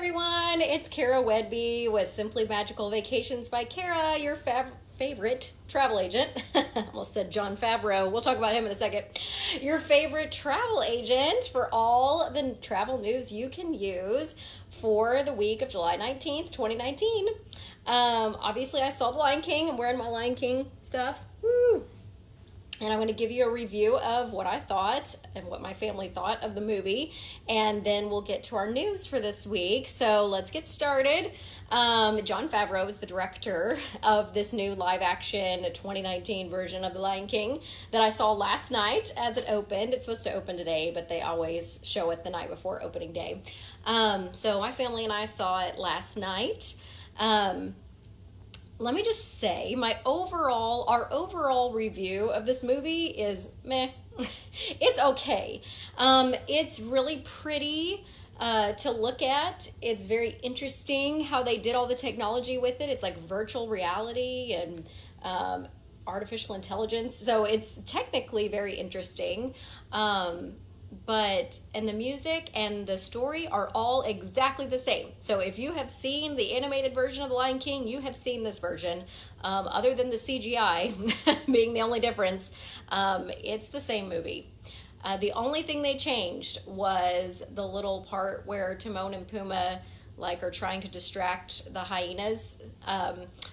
everyone, it's Cara Whedbee with Simply Magical Vacations by Cara, your favorite travel agent. Almost said John Favreau. We'll talk about him in a second. Your favorite travel agent for all the travel news you can use for the week of July 19th, 2019. Obviously, I saw The Lion King. I'm wearing my Lion King stuff. Woo! And I'm going to give you a review of what I thought and what my family thought of the movie. And then we'll get to our news for this week. So let's get started. Jon Favreau is the director of this new live-action 2019 version of The Lion King that I saw last night as it opened. It's supposed to open today, but they always show it the night before opening day. So my family and I saw it last night. Let me just say, our overall review of this movie is meh. It's okay. It's really pretty to look at. It's very interesting how they did all the technology with it. It's like virtual reality and artificial intelligence. So it's technically very interesting. And the music and the story are all exactly the same. So if you have seen the animated version of The Lion King, you have seen this version. Other than the CGI being the only difference, it's the same movie. The only thing they changed was the little part where Timon and Pumbaa are trying to distract the hyenas,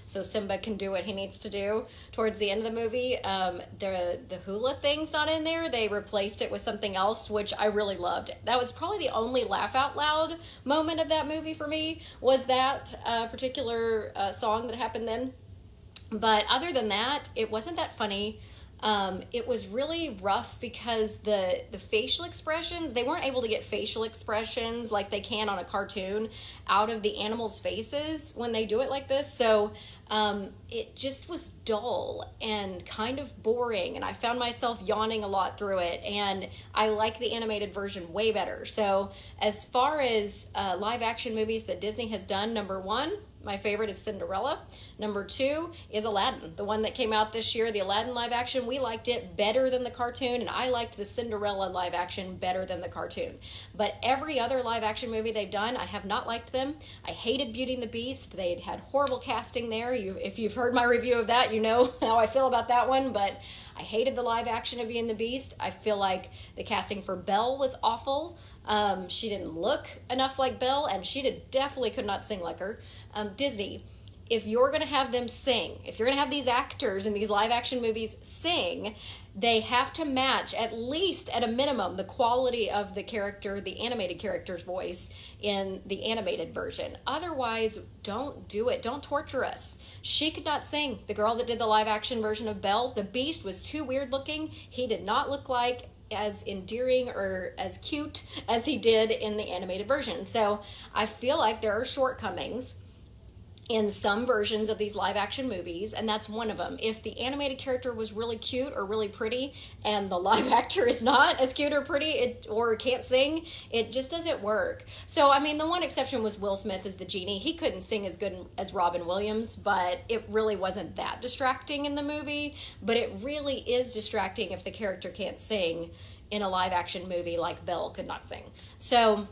so Simba can do what he needs to do. Towards the end of the movie, the hula thing's not in there. They replaced it with something else, which I really loved. That was probably the only laugh out loud moment of that movie for me, was that particular song that happened then. But other than that, it wasn't that funny. It was really rough because the facial expressions, they weren't able to get facial expressions like they can on a cartoon out of the animals' faces when they do it like this. So it just was dull and kind of boring, and I found myself yawning a lot through it, and I like the animated version way better. So as far as live action movies that Disney has done, number one, my favorite is Cinderella. Number two is Aladdin, the one that came out this year, the Aladdin live action. We liked it better than the cartoon, and I liked the Cinderella live action better than the cartoon. But every other live action movie they've done, I have not liked them. I hated Beauty and the Beast. They had horrible casting there. If you've heard my review of that, you know how I feel about that one. But I hated the live action of Beauty and the Beast. I feel like the casting for Belle was awful. She didn't look enough like Belle, and she definitely could not sing like her. Disney, if you're going to have them sing, if you're going to have these actors in these live action movies sing, they have to match, at least at a minimum, the quality of the character, the animated character's voice in the animated version. Otherwise, don't do it. Don't torture us. She could not sing. The girl that did the live action version of Belle, the Beast was too weird looking. He did not look like as endearing or as cute as he did in the animated version. So I feel like there are shortcomings in some versions of these live action movies, and that's one of them. If the animated character was really cute or really pretty and the live actor is not as cute or pretty or can't sing, it just doesn't work. So I mean, the one exception was Will Smith as the genie. He couldn't sing as good as Robin Williams, but it really wasn't that distracting in the movie. But it really is distracting if the character can't sing in a live action movie like Belle could not sing. So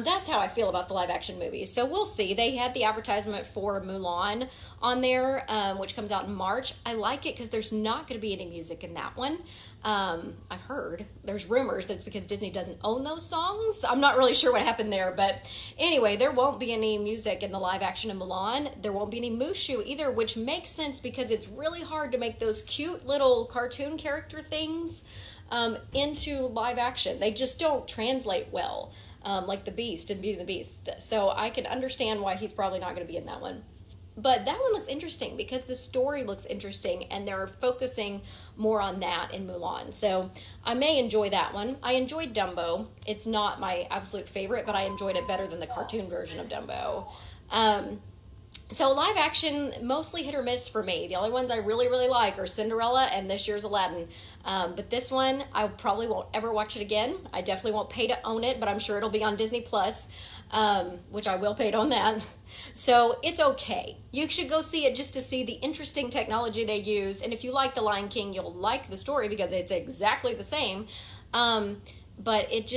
that's how I feel about the live action movies. So we'll see. They had the advertisement for Mulan on there, which comes out in March. I like it because there's not going to be any music in that one. I've heard there's rumors that it's because Disney doesn't own those songs. I'm not really sure what happened there, but anyway, there won't be any music in the live action of Mulan. There won't be any Mushu either, which makes sense because it's really hard to make those cute little cartoon character things into live action. They just don't translate well. Like the Beast and Beauty and the Beast. So I can understand why he's probably not going to be in that one. But that one looks interesting because the story looks interesting and they're focusing more on that in Mulan. So I may enjoy that one. I enjoyed Dumbo. It's not my absolute favorite, but I enjoyed it better than the cartoon version of Dumbo. So live action, mostly hit or miss for me. The only ones I really, really like are Cinderella and this year's Aladdin. But this one, I probably won't ever watch it again. I definitely won't pay to own it, but I'm sure it'll be on Disney Plus, which I will pay to own that. So it's okay. You should go see it just to see the interesting technology they use. And if you like The Lion King, you'll like the story because it's exactly the same. but it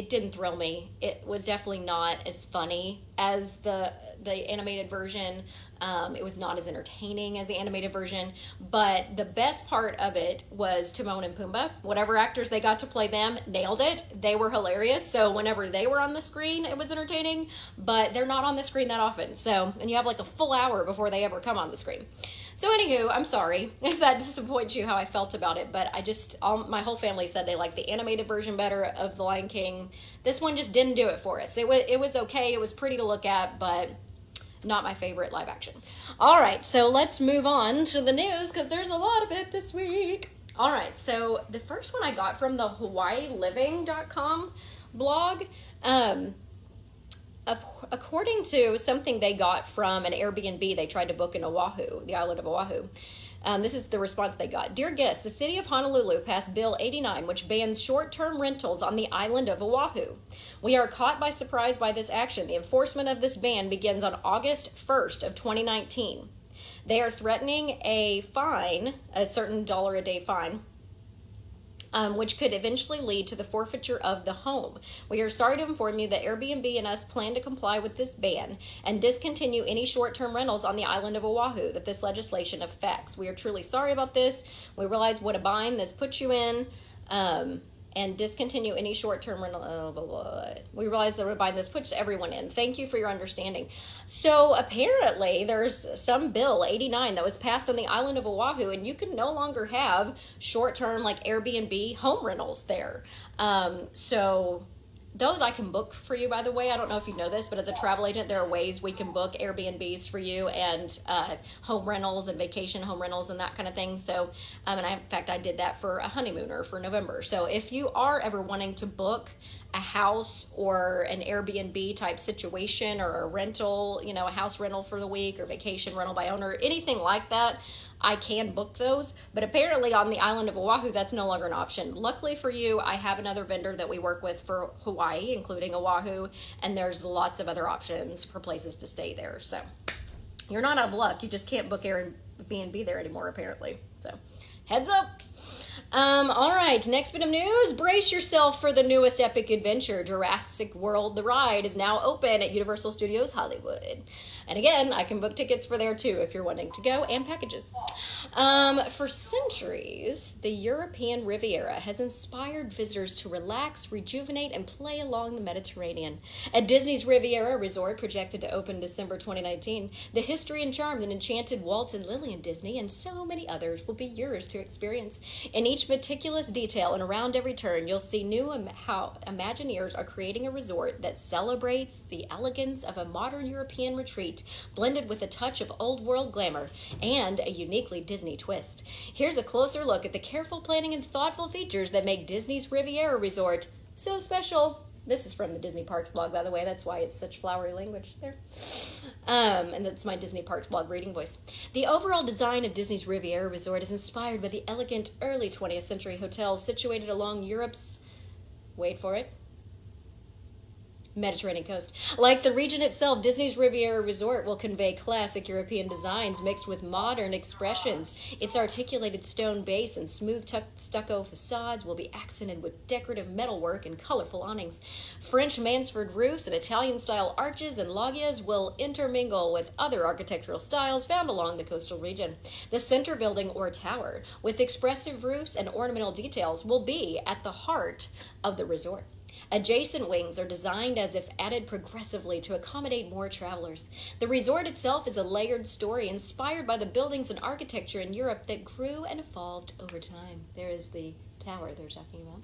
didn't thrill me. It was definitely not as funny as the animated version. It was not as entertaining as the animated version, but the best part of it was Timon and Pumbaa. Whatever actors they got to play them nailed it. They were hilarious. So whenever they were on the screen, it was entertaining, but they're not on the screen that often. So, and you have like a full hour before they ever come on the screen. So anywho, I'm sorry if that disappoints you how I felt about it, but my whole family said they liked the animated version better of The Lion King. This one just didn't do it for us. It was okay. It was pretty to look at, but not my favorite live action. All right, so let's move on to the news because there's a lot of it this week. All right, so the first one I got from the HawaiiLiving.com blog. According to something they got from an Airbnb they tried to book in Oahu, the island of Oahu. This is the response they got. Dear guests, the city of Honolulu passed Bill 89, which bans short-term rentals on the island of Oahu. We are caught by surprise by this action. The enforcement of this ban begins on August 1st of 2019. They are threatening a fine, a certain $1 a day fine, which could eventually lead to the forfeiture of the home. We are sorry to inform you that Airbnb and us plan to comply with this ban and discontinue any short-term rentals on the island of Oahu that this legislation affects. We are truly sorry about this. We realize what a bind this puts you in, and discontinue any short-term rental. We realize that what a bind this puts everyone in. Thank you for your understanding. So apparently there's some bill 89 that was passed on the island of Oahu, and you can no longer have short-term like Airbnb home rentals there. So those I can book for you, by the way. I don't know if you know this, but as a travel agent, there are ways we can book Airbnbs for you and home rentals and vacation home rentals and that kind of thing. So, in fact, I did that for a honeymooner for November. So if you are ever wanting to book a house or an Airbnb type situation or a rental, a house rental for the week or vacation rental by owner, anything like that, I can book those, but apparently on the island of Oahu, that's no longer an option. Luckily for you, I have another vendor that we work with for Hawaii, including Oahu, and there's lots of other options for places to stay there. So you're not out of luck. You just can't book Airbnb there anymore, apparently. So heads up. All right, next bit of news. Brace yourself for the newest epic adventure. Jurassic World The Ride is now open at Universal Studios Hollywood. And again, I can book tickets for there too if you're wanting to go, and packages. For centuries, the European Riviera has inspired visitors to relax, rejuvenate, and play along the Mediterranean. At Disney's Riviera Resort, projected to open December 2019, the history and charm that enchanted Walt and Lillian Disney and so many others will be yours to experience. In each meticulous detail and around every turn, you'll see how Imagineers are creating a resort that celebrates the elegance of a modern European retreat, blended with a touch of old-world glamour and a uniquely Disney twist. Here's a closer look at the careful planning and thoughtful features that make Disney's Riviera Resort so special. This is from the Disney Parks blog, by the way. That's why it's such flowery language there. And that's my Disney Parks blog reading voice. The overall design of Disney's Riviera Resort is inspired by the elegant early 20th century hotels situated along Europe's, wait for it, Mediterranean coast. Like the region itself, Disney's Riviera Resort will convey classic European designs mixed with modern expressions. Its articulated stone base and smooth stucco facades will be accented with decorative metalwork and colorful awnings. French Mansard roofs and Italian-style arches and loggias will intermingle with other architectural styles found along the coastal region. The center building or tower, with expressive roofs and ornamental details, will be at the heart of the resort. Adjacent wings are designed as if added progressively to accommodate more travelers. The resort itself is a layered story inspired by the buildings and architecture in Europe that grew and evolved over time. There is the tower they're talking about.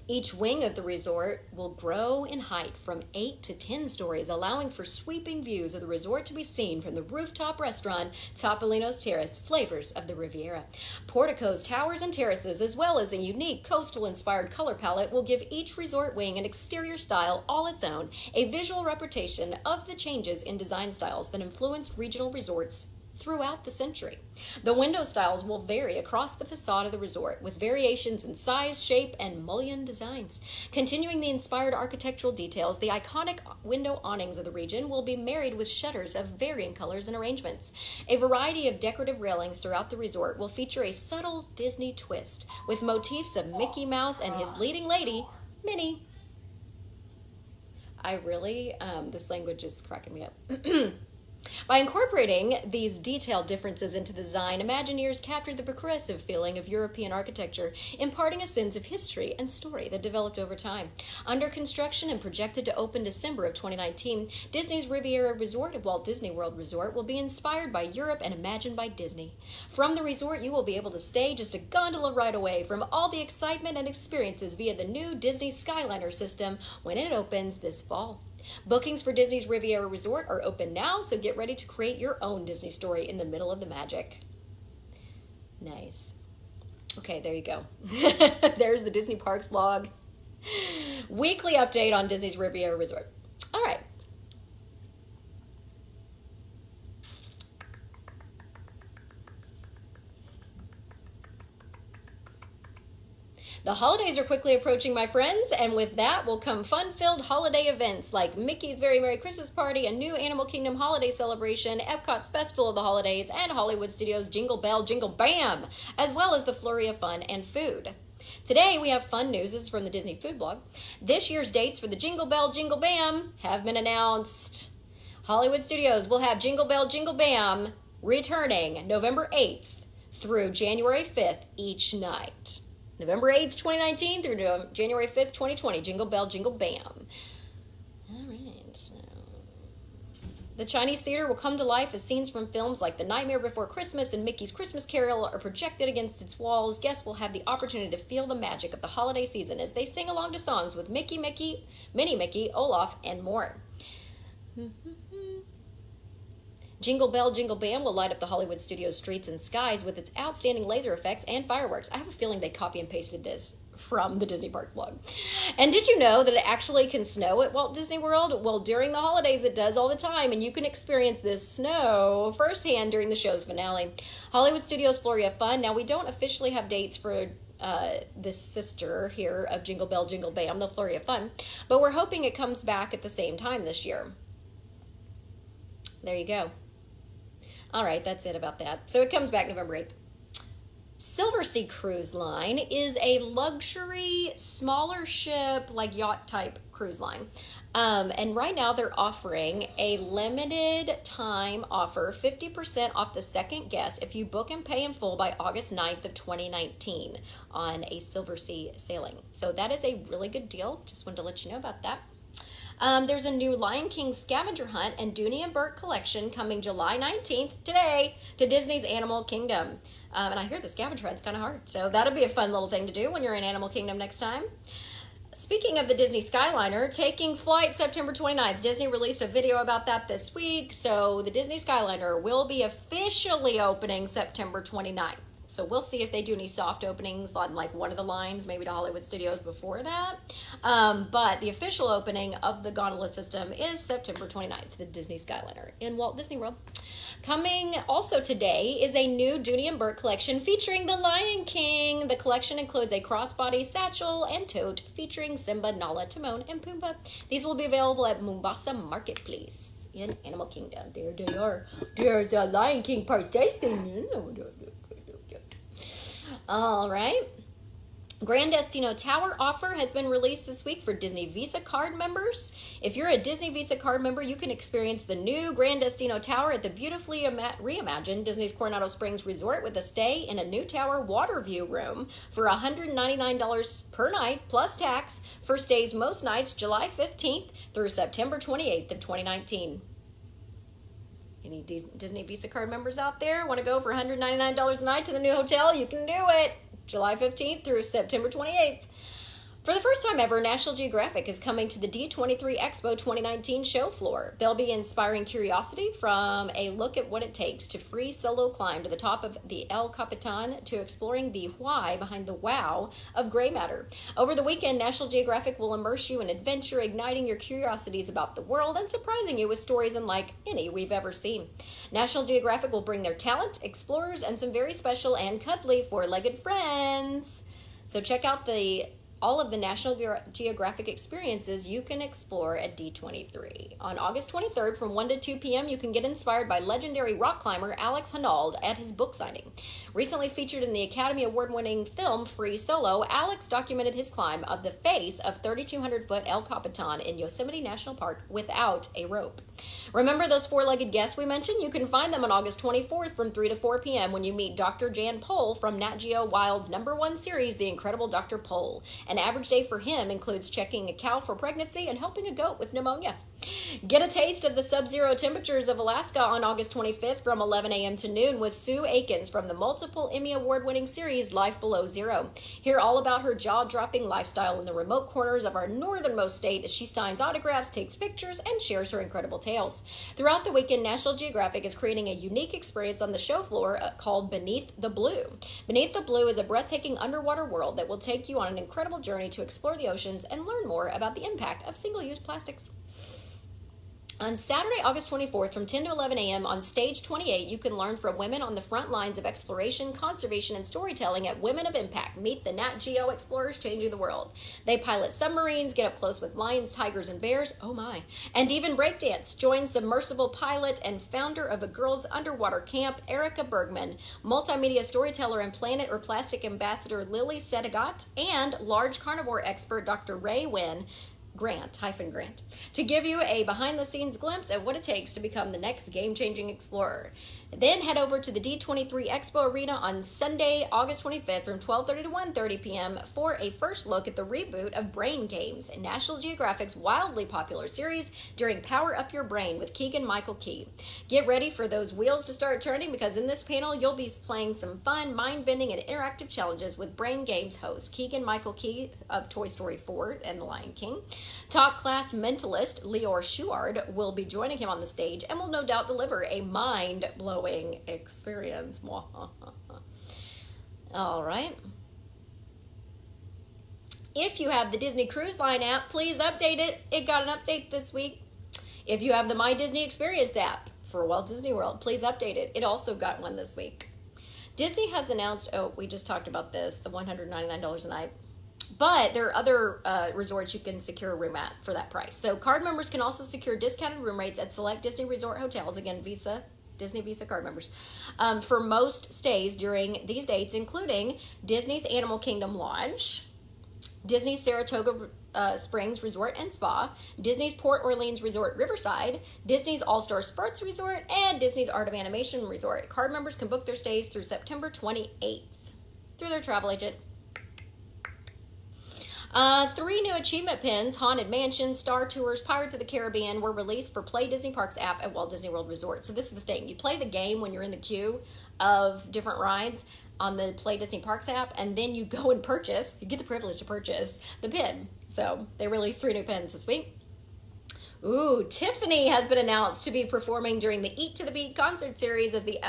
Each wing of the resort will grow in height from 8 to 10 stories, allowing for sweeping views of the resort to be seen from the rooftop restaurant Topolino's Terrace, flavors of the Riviera. Porticos, towers, and terraces, as well as a unique coastal-inspired color palette, will give each resort wing an exterior style all its own, a visual representation of the changes in design styles that influenced regional resorts throughout the century. The window styles will vary across the facade of the resort, with variations in size, shape, and mullion designs. Continuing the inspired architectural details, the iconic window awnings of the region will be married with shutters of varying colors and arrangements. A variety of decorative railings throughout the resort will feature a subtle Disney twist, with motifs of Mickey Mouse and his leading lady, Minnie. This language is cracking me up. By incorporating these detailed differences into the design, Imagineers captured the progressive feeling of European architecture, imparting a sense of history and story that developed over time. Under construction and projected to open December of 2019, Disney's Riviera Resort at Walt Disney World Resort will be inspired by Europe and imagined by Disney. From the resort, you will be able to stay just a gondola ride away from all the excitement and experiences via the new Disney Skyliner system when it opens this fall. Bookings for Disney's Riviera Resort are open now, so get ready to create your own Disney story in the middle of the magic. Nice. Okay, there you go. There's the Disney Parks vlog. Weekly update on Disney's Riviera Resort. All right. The holidays are quickly approaching, my friends, and with that will come fun-filled holiday events like Mickey's Very Merry Christmas Party, a new Animal Kingdom holiday celebration, Epcot's Festival of the Holidays, and Hollywood Studios' Jingle Bell Jingle Bam, as well as the flurry of fun and food. Today we have fun news. This is from the Disney Food Blog. This year's dates for the Jingle Bell Jingle Bam have been announced. Hollywood Studios will have Jingle Bell Jingle Bam returning November 8th through January 5th each night. November 8th, 2019 through January 5th, 2020. Jingle Bell, Jingle Bam. All right. So the Chinese theater will come to life as scenes from films like The Nightmare Before Christmas and Mickey's Christmas Carol are projected against its walls. Guests will have the opportunity to feel the magic of the holiday season as they sing along to songs with Mickey, Minnie Mickey, Olaf, and more. Jingle Bell, Jingle Bam will light up the Hollywood Studios streets and skies with its outstanding laser effects and fireworks. I have a feeling they copy and pasted this from the Disney Parks blog. And did you know that it actually can snow at Walt Disney World? Well, during the holidays, it does all the time, and you can experience this snow firsthand during the show's finale. Hollywood Studios Flurry of Fun. Now, we don't officially have dates for this sister here of Jingle Bell, Jingle Bam, the Flurry of Fun, but we're hoping it comes back at the same time this year. There you go. All right, that's it about that. So it comes back November 8th. Silversea Cruise Line is a luxury, smaller ship, like yacht type cruise line. And right now they're offering a limited time offer, 50% off the second guest if you book and pay in full by August 9th of 2019 on a Silversea sailing. So that is a really good deal. Just wanted to let you know about that. There's a new Lion King scavenger hunt and Dooney and Burt collection coming July 19th, today, to Disney's Animal Kingdom. And I hear the scavenger hunt's kind of hard, so that'll be a fun little thing to do when you're in Animal Kingdom next time. Speaking of the Disney Skyliner, taking flight September 29th. Disney released a video about that this week, so the Disney Skyliner will be officially opening September 29th. So we'll see if they do any soft openings on like one of the lines, maybe to Hollywood Studios before that. But the official opening of the gondola system is September 29th, the Disney Skyliner in Walt Disney World. Coming also today is a new Dooney and Burt collection featuring the Lion King. The collection includes a crossbody satchel and tote featuring Simba, Nala, Timon, and Pumbaa. These will be available at Mombasa Marketplace in Animal Kingdom. There they are. There's the Lion King participation. All right. Grand Destino Tower offer has been released this week for Disney Visa card members. If you're a Disney Visa card member, you can experience the new Grand Destino Tower at the beautifully reimagined Disney's Coronado Springs Resort with a stay in a new tower water view room for $199 per night plus tax for stays most nights July 15th through September 28th of 2019. Any Disney Visa card members out there want to go for $199 a night to the new hotel? You can do it. July 15th through September 28th. For the first time ever, National Geographic is coming to the D23 Expo 2019 show floor. They'll be inspiring curiosity from a look at what it takes to free solo climb to the top of the El Capitan to exploring the why behind the wow of gray matter. Over the weekend, National Geographic will immerse you in adventure, igniting your curiosities about the world and surprising you with stories unlike any we've ever seen. National Geographic will bring their talent, explorers, and some very special and cuddly four-legged friends. So check out all of the National Geographic experiences you can explore at D23. On August 23rd from 1 to 2 p.m., you can get inspired by legendary rock climber Alex Honnold at his book signing. Recently featured in the Academy Award-winning film Free Solo, Alex documented his climb of the face of 3,200-foot El Capitan in Yosemite National Park without a rope. Remember those four-legged guests we mentioned? You can find them on August 24th from 3 to 4 p.m. when you meet Dr. Jan Pohl from Nat Geo Wild's #1 series, The Incredible Dr. Pohl. An average day for him includes checking a cow for pregnancy and helping a goat with pneumonia. Get a taste of the sub-zero temperatures of Alaska on August 25th from 11 a.m. to noon with Sue Aikens from the multiple Emmy Award-winning series Life Below Zero. Hear all about her jaw-dropping lifestyle in the remote corners of our northernmost state as she signs autographs, takes pictures, and shares her incredible tales. Throughout the weekend, National Geographic is creating a unique experience on the show floor called Beneath the Blue. Beneath the Blue is a breathtaking underwater world that will take you on an incredible journey to explore the oceans and learn more about the impact of single-use plastics. On Saturday, August 24th, from 10 to 11 a.m. on Stage 28, you can learn from women on the front lines of exploration, conservation, and storytelling at Women of Impact. Meet the Nat Geo explorers changing the world. They pilot submarines, get up close with lions, tigers, and bears, oh my, and even breakdance. Join submersible pilot and founder of a girls' underwater camp, Erica Bergman, multimedia storyteller and Planet or Plastic ambassador Lily Sedigat, and large carnivore expert Dr. Ray Grant, to give you a behind-the-scenes glimpse at what it takes to become the next game-changing explorer. Then head over to the D23 Expo Arena on Sunday, August 25th from 12:30 to 1:30 p.m. for a first look at the reboot of Brain Games, National Geographic's wildly popular series during Power Up Your Brain with Keegan-Michael Key. Get ready for those wheels to start turning because in this panel you'll be playing some fun, mind-bending, and interactive challenges with Brain Games host Keegan-Michael Key of Toy Story 4 and The Lion King. Top-class mentalist Lior Schuard will be joining him on the stage and will no doubt deliver a mind-blowing experience. All right. If you have the Disney Cruise Line app, please update it. It got an update this week. If you have the My Disney Experience app for Walt Disney World, please update it. It also got one this week. Disney has announced, we just talked about this, the $199 a night. But there are other resorts you can secure a room at for that price. So card members can also secure discounted room rates at select Disney Resort hotels. Again, Disney Visa card members, for most stays during these dates, including Disney's Animal Kingdom Lodge, Disney's Saratoga Springs Resort and Spa, Disney's Port Orleans Resort Riverside, Disney's All-Star Sports Resort, and Disney's Art of Animation Resort. Card members can book their stays through September 28th through their travel agent. 3 new achievement pins, Haunted Mansion, Star Tours, Pirates of the Caribbean, were released for Play Disney Parks app at Walt Disney World Resort. So this is the thing. You play the game when you're in the queue of different rides on the Play Disney Parks app, and then you go and purchase, you get the privilege to purchase the pin. So they released 3 new pins this week. Ooh, Tiffany has been announced to be performing during the Eat to the Beat concert series at the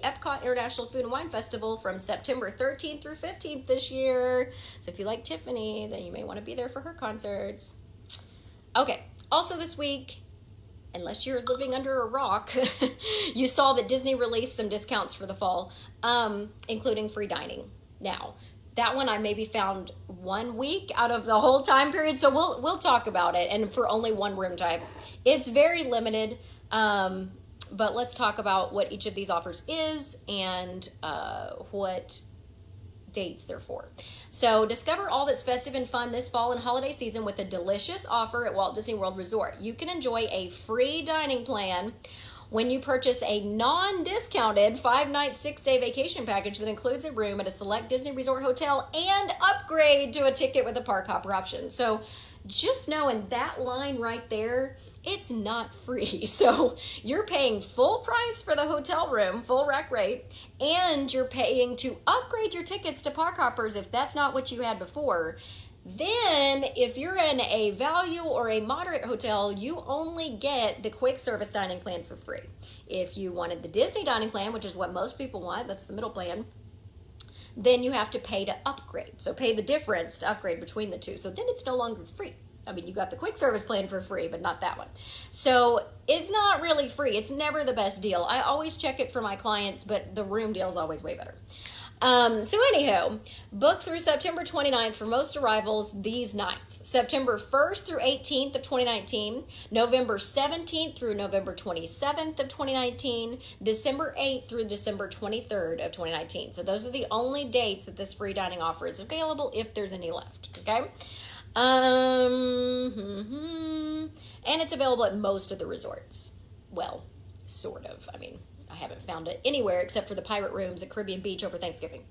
Epcot International Food and Wine Festival from September 13th through 15th this year. So if you like Tiffany, then you may want to be there for her concerts. Okay, also this week, unless you're living under a rock, you saw that Disney released some discounts for the fall, including free dining. Now, that one I maybe found 1 week out of the whole time period, so we'll talk about it, and for only one room type. It's very limited, but let's talk about what each of these offers is and what dates they're for. So discover all that's festive and fun this fall and holiday season with a delicious offer at Walt Disney World Resort. You can enjoy a free dining plan when you purchase a non-discounted 5-night, 6-day vacation package that includes a room at a select Disney Resort hotel and upgrade to a ticket with a park hopper option. So just know in that line right there, it's not free. So you're paying full price for the hotel room, full rack rate, and you're paying to upgrade your tickets to park hoppers if that's not what you had before. Then, if you're in a value or a moderate hotel, you only get the quick service dining plan for free. If you wanted the Disney dining plan, which is what most people want, that's the middle plan, then you have to pay to upgrade. So pay the difference to upgrade between the two. So then it's no longer free. I mean, you got the quick service plan for free, but not that one. So it's not really free. It's never the best deal. I always check it for my clients, but the room deal is always way better. So anyhow, book through September 29th for most arrivals these nights. September 1st through 18th of 2019, November 17th through November 27th of 2019, December 8th through December 23rd of 2019. So those are the only dates that this free dining offer is available if there's any left, okay? And it's available at most of the resorts. Well, sort of. I mean, I haven't found it anywhere except for the pirate rooms at Caribbean Beach over Thanksgiving.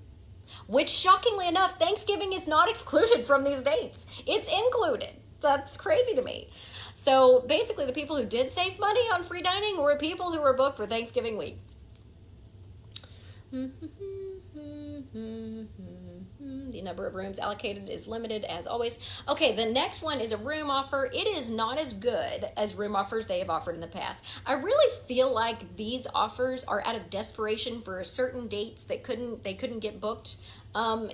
Which, shockingly enough, Thanksgiving is not excluded from these dates. It's included. That's crazy to me. So basically, the people who did save money on free dining were people who were booked for Thanksgiving week. The number of rooms allocated is limited as always. Okay, the next one is a room offer. It is not as good as room offers they have offered in the past. I really feel like these offers are out of desperation for certain dates that they couldn't get booked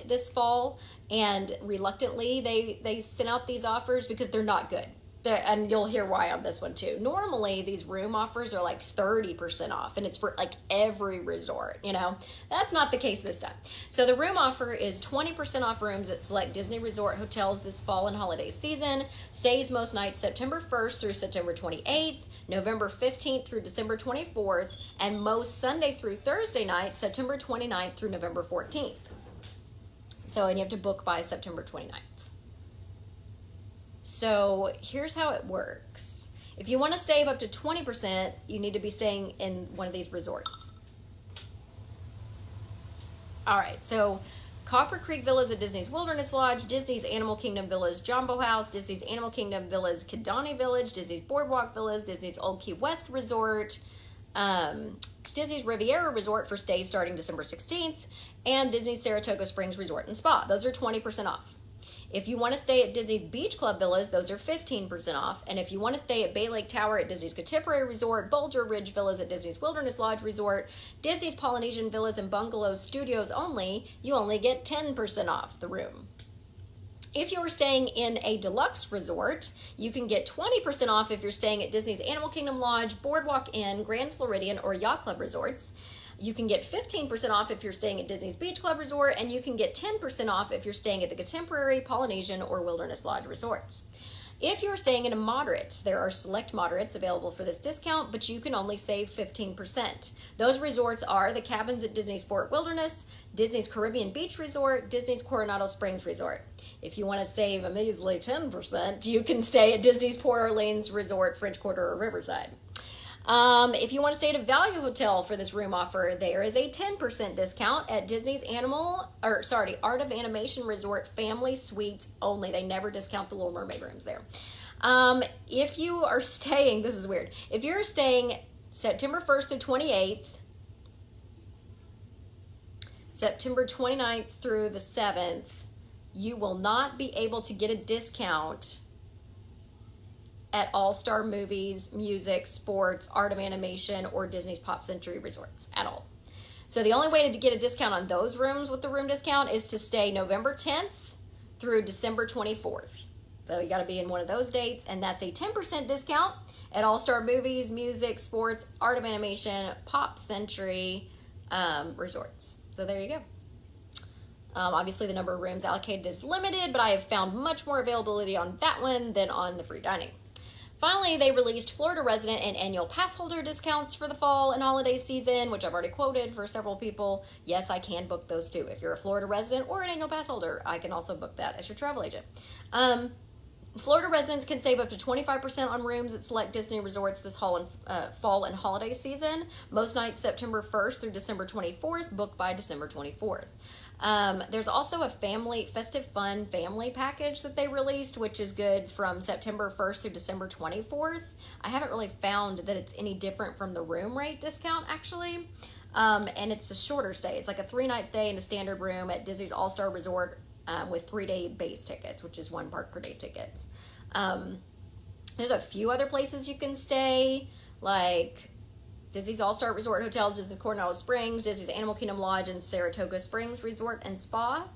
this fall, and reluctantly they sent out these offers because they're not good. And you'll hear why on this one too. Normally, these room offers are like 30% off, and it's for like every resort, you know? That's not the case this time. So the room offer is 20% off rooms at select Disney Resort hotels this fall and holiday season. Stays most nights September 1st through September 28th, November 15th through December 24th, and most Sunday through Thursday nights, September 29th through November 14th. So, and you have to book by September 29th. So here's how it works. If you want to save up to 20%, you need to be staying in one of these resorts. All right, so Copper Creek Villas at Disney's Wilderness Lodge, Disney's Animal Kingdom Villas Jumbo House, Disney's Animal Kingdom Villas Kidani Village, Disney's Boardwalk Villas, Disney's Old Key West Resort, Disney's Riviera Resort for stays starting December 16th, and Disney's Saratoga Springs Resort and Spa. Those are 20% off. If you want to stay at Disney's Beach Club Villas, those are 15% off. And if you want to stay at Bay Lake Tower at Disney's Contemporary Resort, Bulger Ridge Villas at Disney's Wilderness Lodge Resort, Disney's Polynesian Villas and Bungalows Studios only, you only get 10% off the room. If you're staying in a deluxe resort, you can get 20% off if you're staying at Disney's Animal Kingdom Lodge, Boardwalk Inn, Grand Floridian, or Yacht Club Resorts. You can get 15% off if you're staying at Disney's Beach Club Resort, and you can get 10% off if you're staying at the Contemporary, Polynesian, or Wilderness Lodge Resorts. If you're staying in a moderate, there are select moderates available for this discount, but you can only save 15%. Those resorts are the cabins at Disney's Fort Wilderness, Disney's Caribbean Beach Resort, Disney's Coronado Springs Resort. If you want to save a measly 10%, you can stay at Disney's Port Orleans Resort, French Quarter, or Riverside. If you want to stay at a value hotel for this room offer, there is a 10% discount at Disney's Art of Animation Resort Family Suites only. They never discount the Little Mermaid rooms there. If you are staying, this is weird, if you're staying September 1st through 28th, September 29th through the 7th, you will not be able to get a discount at All-Star Movies, Music, Sports, Art of Animation, or Disney's Pop Century Resorts at all. So the only way to get a discount on those rooms with the room discount is to stay November 10th through December 24th. So you got to be in one of those dates, and that's a 10% discount at All-Star Movies, Music, Sports, Art of Animation, Pop Century Resorts. So there you go. Obviously, the number of rooms allocated is limited, but I have found much more availability on that one than on the free dining. Finally, they released Florida resident and annual pass holder discounts for the fall and holiday season, which I've already quoted for several people. Yes, I can book those too. If you're a Florida resident or an annual pass holder, I can also book that as your travel agent. Florida residents can save up to 25% on rooms at select Disney resorts this fall and holiday season. Most nights September 1st through December 24th, booked by December 24th. There's also a festive fun family package that they released, which is good from September 1st through December 24th. I haven't really found that it's any different from the room rate discount, actually. And it's a shorter stay. It's like a 3-night stay in a standard room at Disney's All-Star Resort with 3-day base tickets, which is 1 park per day tickets. There's a few other places you can stay, like Disney's All-Star Resort Hotels, Disney's Coronado Springs, Disney's Animal Kingdom Lodge, and Saratoga Springs Resort and Spa.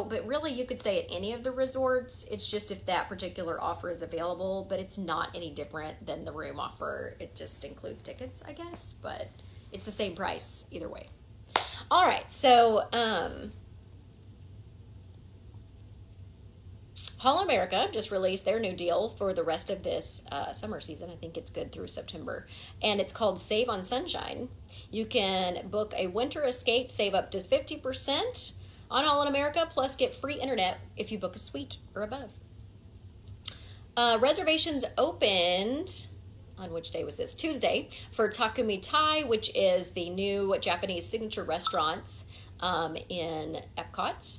But really you could stay at any of the resorts. It's just if that particular offer is available, but it's not any different than the room offer. It just includes tickets, I guess, but it's the same price either way. All right, so Holland America just released their new deal for the rest of this summer season. I think it's good through September. And it's called Save on Sunshine. You can book a winter escape, save up to 50% on Holland America, plus get free internet if you book a suite or above. Reservations opened, on which day was this? Tuesday, for Takumi Thai, which is the new Japanese signature restaurants in Epcot.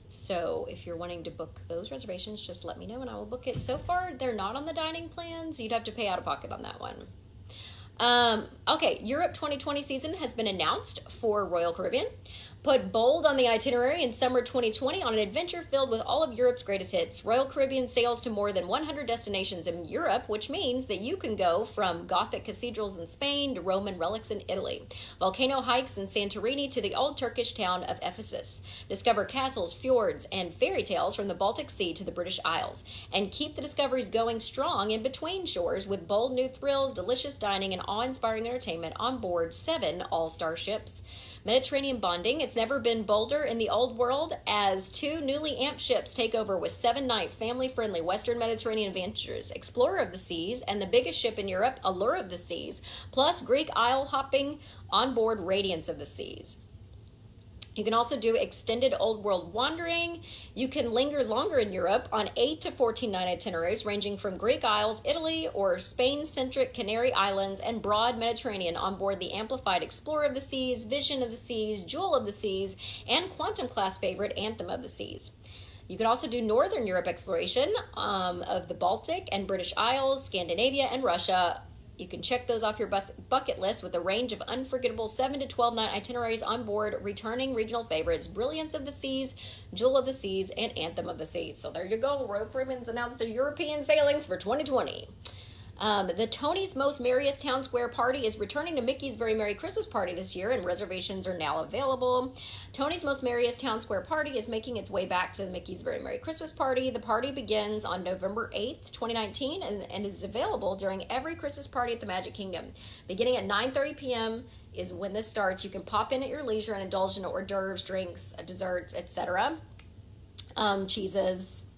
So if you're wanting to book those reservations, just let me know and I will book it. So far, they're not on the dining plans. You'd have to pay out of pocket on that one. Okay, Europe 2020 season has been announced for Royal Caribbean. Put bold on the itinerary in summer 2020 on an adventure filled with all of Europe's greatest hits. Royal Caribbean sails to more than 100 destinations in Europe, which means that you can go from Gothic cathedrals in Spain to Roman relics in Italy, volcano hikes in Santorini to the old Turkish town of Ephesus. Discover castles, fjords, and fairy tales from the Baltic Sea to the British Isles, and keep the discoveries going strong in between shores with bold new thrills, delicious dining, and awe-inspiring entertainment on board 7 all-star ships. Mediterranean bonding. It's never been bolder in the old world as 2 newly amped ships take over with 7-night family-friendly Western Mediterranean adventures. Explorer of the Seas and the biggest ship in Europe, Allure of the Seas, plus Greek Isle hopping on board Radiance of the Seas. You can also do extended old world wandering. You can linger longer in Europe on 8 to 14 night itineraries ranging from Greek Isles, Italy, or Spain-centric Canary Islands and broad Mediterranean on board the amplified Explorer of the Seas, Vision of the Seas, Jewel of the Seas, and Quantum class favorite Anthem of the Seas. You can also do Northern Europe exploration of the Baltic and British Isles, Scandinavia, and Russia. You can check those off your bucket list with a range of unforgettable 7 to 12 night itineraries on board returning regional favorites, Brilliance of the Seas, Jewel of the Seas, and Anthem of the Seas. So there you go. Royal Caribbean's announced their European sailings for 2020. The Tony's Most Merriest Town Square Party is returning to Mickey's Very Merry Christmas Party this year, and reservations are now available. Tony's Most Merriest Town Square Party is making its way back to Mickey's Very Merry Christmas Party. The party begins on November 8th, 2019, and is available during every Christmas party at the Magic Kingdom. Beginning at 9:30 p.m. is when this starts. You can pop in at your leisure and indulge in hors d'oeuvres, drinks, desserts, etc. Cheeses,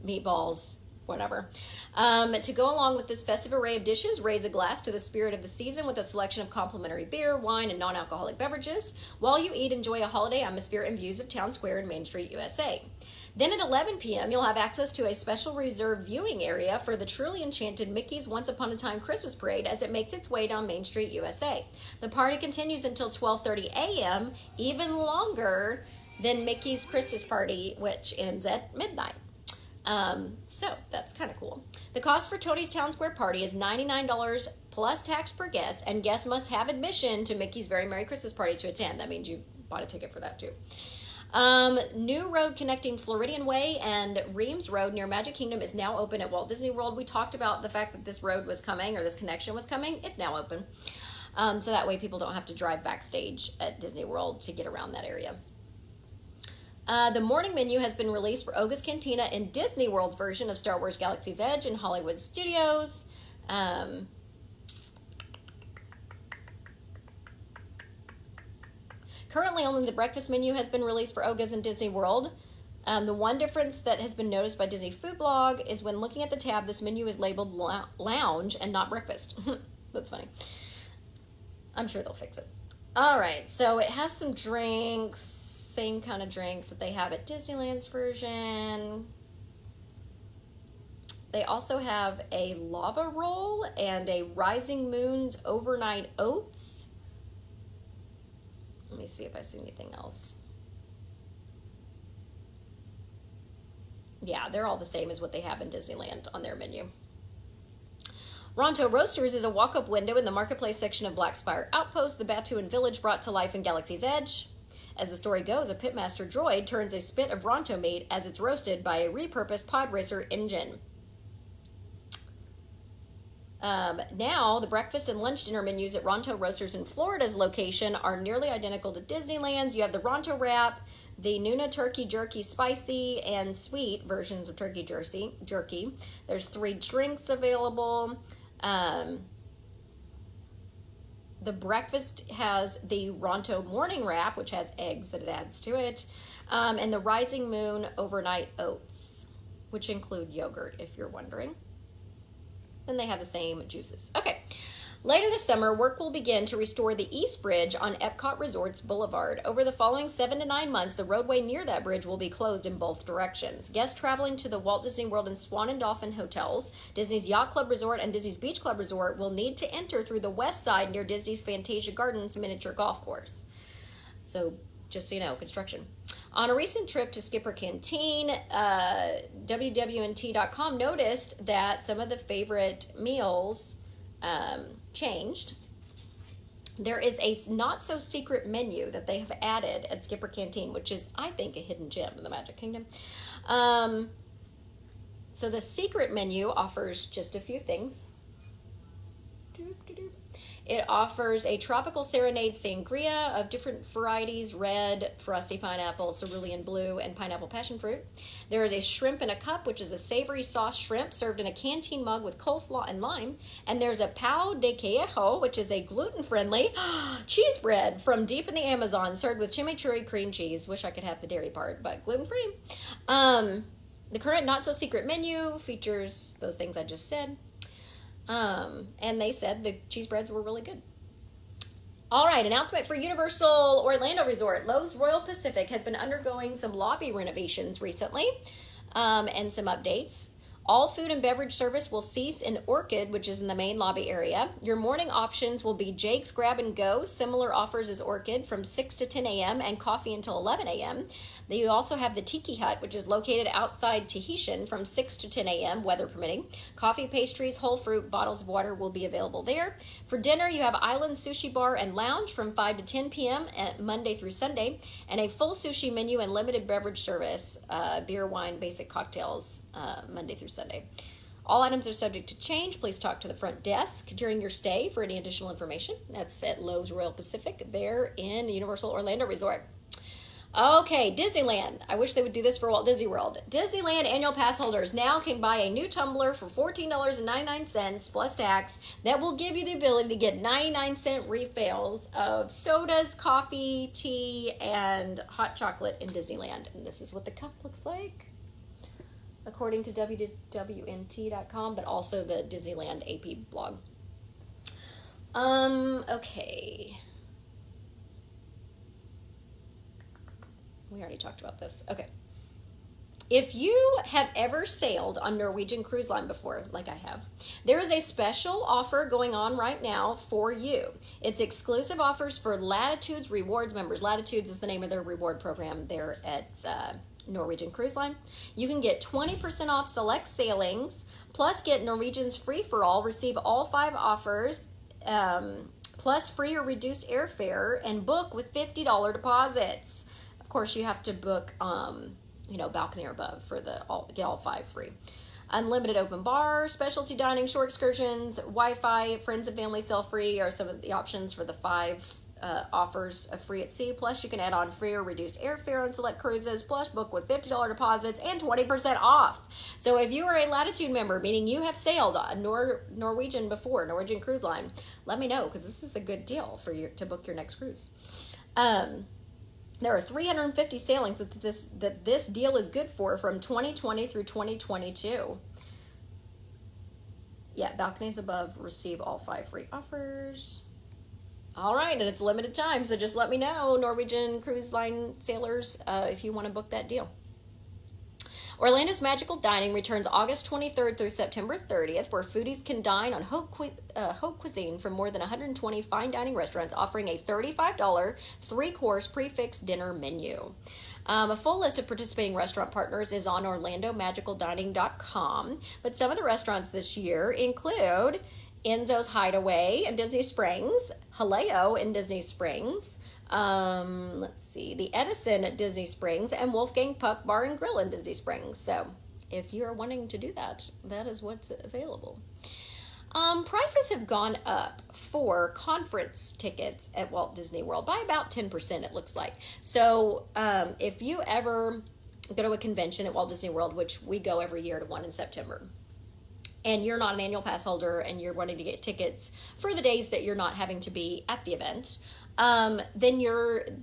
meatballs, whatever. To go along with this festive array of dishes, raise a glass to the spirit of the season with a selection of complimentary beer, wine, and non-alcoholic beverages. While you eat, enjoy a holiday atmosphere and views of Town Square and Main Street, USA. Then at 11 p.m., you'll have access to a special reserved viewing area for the truly enchanted Mickey's Once Upon a Time Christmas Parade as it makes its way down Main Street, USA. The party continues until 12:30 a.m., even longer than Mickey's Christmas Party, which ends at midnight. So that's kind of cool. The cost for Tony's Town Square Party is $99 plus tax per guest, and guests must have admission to Mickey's Very Merry Christmas Party to attend. That means you bought a ticket for that too. New road connecting Floridian Way and Reams Road near Magic Kingdom is now open at Walt Disney World. We talked about the fact that this road was coming, or this connection was coming. It's now open. So that way people don't have to drive backstage at Disney World to get around that area. The morning menu has been released for Oga's Cantina in Disney World's version of Star Wars Galaxy's Edge in Hollywood Studios. Currently, only the breakfast menu has been released for Oga's in Disney World. The one difference that has been noticed by Disney Food Blog is when looking at the tab, this menu is labeled lounge and not breakfast. That's funny. I'm sure they'll fix it. All right, so it has some drinks, same kind of drinks that they have at Disneyland's version. They also have a lava roll and a Rising Moon's overnight oats. Let me see if I see anything else. Yeah, they're all the same as what they have in Disneyland on their menu. Ronto Roasters is a walk-up window in the marketplace section of Black Spire Outpost, the Batuan village brought to life in Galaxy's Edge. As the story goes, a pitmaster droid turns a spit of Ronto meat as it's roasted by a repurposed pod racer engine. Now, the breakfast and lunch dinner menus at Ronto Roasters in Florida's location are nearly identical to Disneyland's. You have the Ronto Wrap, the Nuna Turkey Jerky Spicy and Sweet versions of turkey jerky. There's 3 drinks available. The breakfast has the Ronto Morning Wrap, which has eggs that it adds to it, and the Rising Moon Overnight Oats, which include yogurt, if you're wondering. Then they have the same juices. Okay. Later this summer, work will begin to restore the East Bridge on Epcot Resorts Boulevard. Over the following 7 to 9 months, the roadway near that bridge will be closed in both directions. Guests traveling to the Walt Disney World and Swan and Dolphin hotels, Disney's Yacht Club Resort, and Disney's Beach Club Resort will need to enter through the west side near Disney's Fantasia Gardens miniature golf course. So, just so you know, construction. On a recent trip to Skipper Canteen, WWNT.com noticed that some of the favorite meals changed. There is a not-so-secret menu that they have added at Skipper Canteen, which is, I think, a hidden gem in the Magic Kingdom. So the secret menu offers just a few things. It offers a tropical serenade sangria of different varieties: red, frosty pineapple, cerulean blue, and pineapple passion fruit. There is a shrimp in a cup, which is a savory sauce shrimp served in a canteen mug with coleslaw and lime. And there's a pão de queijo, which is a gluten-friendly cheese bread from deep in the Amazon, served with chimichurri cream cheese. Wish I could have the dairy part, but gluten-free. The current not-so-secret menu features those things I just said. And they said the cheese breads were really good. All right, announcement for Universal Orlando Resort. Lowe's Royal Pacific has been undergoing some lobby renovations recently, and some updates. All food and beverage service will cease in Orchid, which is in the main lobby area. Your morning options will be Jake's Grab and Go, similar offers as Orchid, from 6 to 10 a.m. and coffee until 11 a.m. Then you also have the Tiki Hut, which is located outside Tahitian from 6 to 10 a.m., weather permitting. Coffee, pastries, whole fruit, bottles of water will be available there. For dinner, you have Island Sushi Bar and Lounge from 5 to 10 p.m. at Monday through Sunday, and a full sushi menu and limited beverage service, beer, wine, basic cocktails, Monday through Sunday. All items are subject to change. Please talk to the front desk during your stay for any additional information. That's at Lowe's Royal Pacific there in Universal Orlando Resort. Okay, Disneyland. I wish they would do this for Walt Disney World. Disneyland annual pass holders now can buy a new tumbler for $14.99 plus tax that will give you the ability to get 99-cent refills of sodas, coffee, tea, and hot chocolate in Disneyland. And this is what the cup looks like, according to WWNT.com, but also the Disneyland AP blog. Okay. We already talked about this. Okay. If you have ever sailed on Norwegian Cruise Line before, like I have, there is a special offer going on right now for you. It's exclusive offers for Latitudes Rewards members. Latitudes is the name of their reward program there at Norwegian Cruise Line. You can get 20% off select sailings, plus get Norwegian's free-for-all, receive all 5 offers, plus free or reduced airfare, and book with $50 deposits. Of course, you have to book, balcony or above for get all 5 free. Unlimited open bar, specialty dining, shore excursions, Wi-Fi, friends and family sell free are some of the options for the 5 offers of free at sea. Plus, you can add on free or reduced airfare on select cruises, plus book with $50 deposits and 20% off. So if you are a Latitude member, meaning you have sailed on Norwegian before, Norwegian Cruise Line, let me know, because this is a good deal for you to book your next cruise. There are 350 sailings that this deal is good for from 2020 through 2022. Yeah, balconies above receive all 5 free offers. All right, and it's limited time, so just let me know, Norwegian Cruise Line sailors, if you want to book that deal. Orlando's Magical Dining returns August 23rd through September 30th, where foodies can dine on haute cuisine from more than 120 fine dining restaurants, offering a $35 three-course prix-fixe dinner menu. A full list of participating restaurant partners is on OrlandoMagicalDining.com, but some of the restaurants this year include Enzo's Hideaway in Disney Springs, Haleo in Disney Springs, the Edison at Disney Springs, and Wolfgang Puck Bar and Grill in Disney Springs. So if you're wanting to do that, that is what's available. Prices have gone up for conference tickets at Walt Disney World by about 10%, it looks like. So if you ever go to a convention at Walt Disney World, which we go every year to one in September, and you're not an annual pass holder and you're wanting to get tickets for the days that you're not having to be at the event, then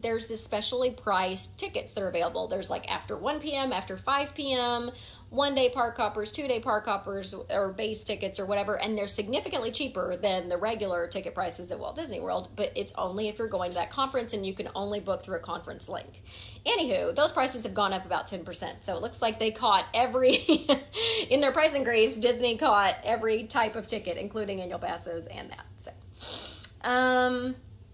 there's this specially priced tickets that are available. There's like after 1 p.m., after 5 p.m., 1-day park hoppers, 2-day park hoppers, or base tickets or whatever, and they're significantly cheaper than the regular ticket prices at Walt Disney World, but it's only if you're going to that conference and you can only book through a conference link. Anywho, those prices have gone up about 10%, so it looks like they caught in their price increase, Disney caught every type of ticket, including annual passes and that. So,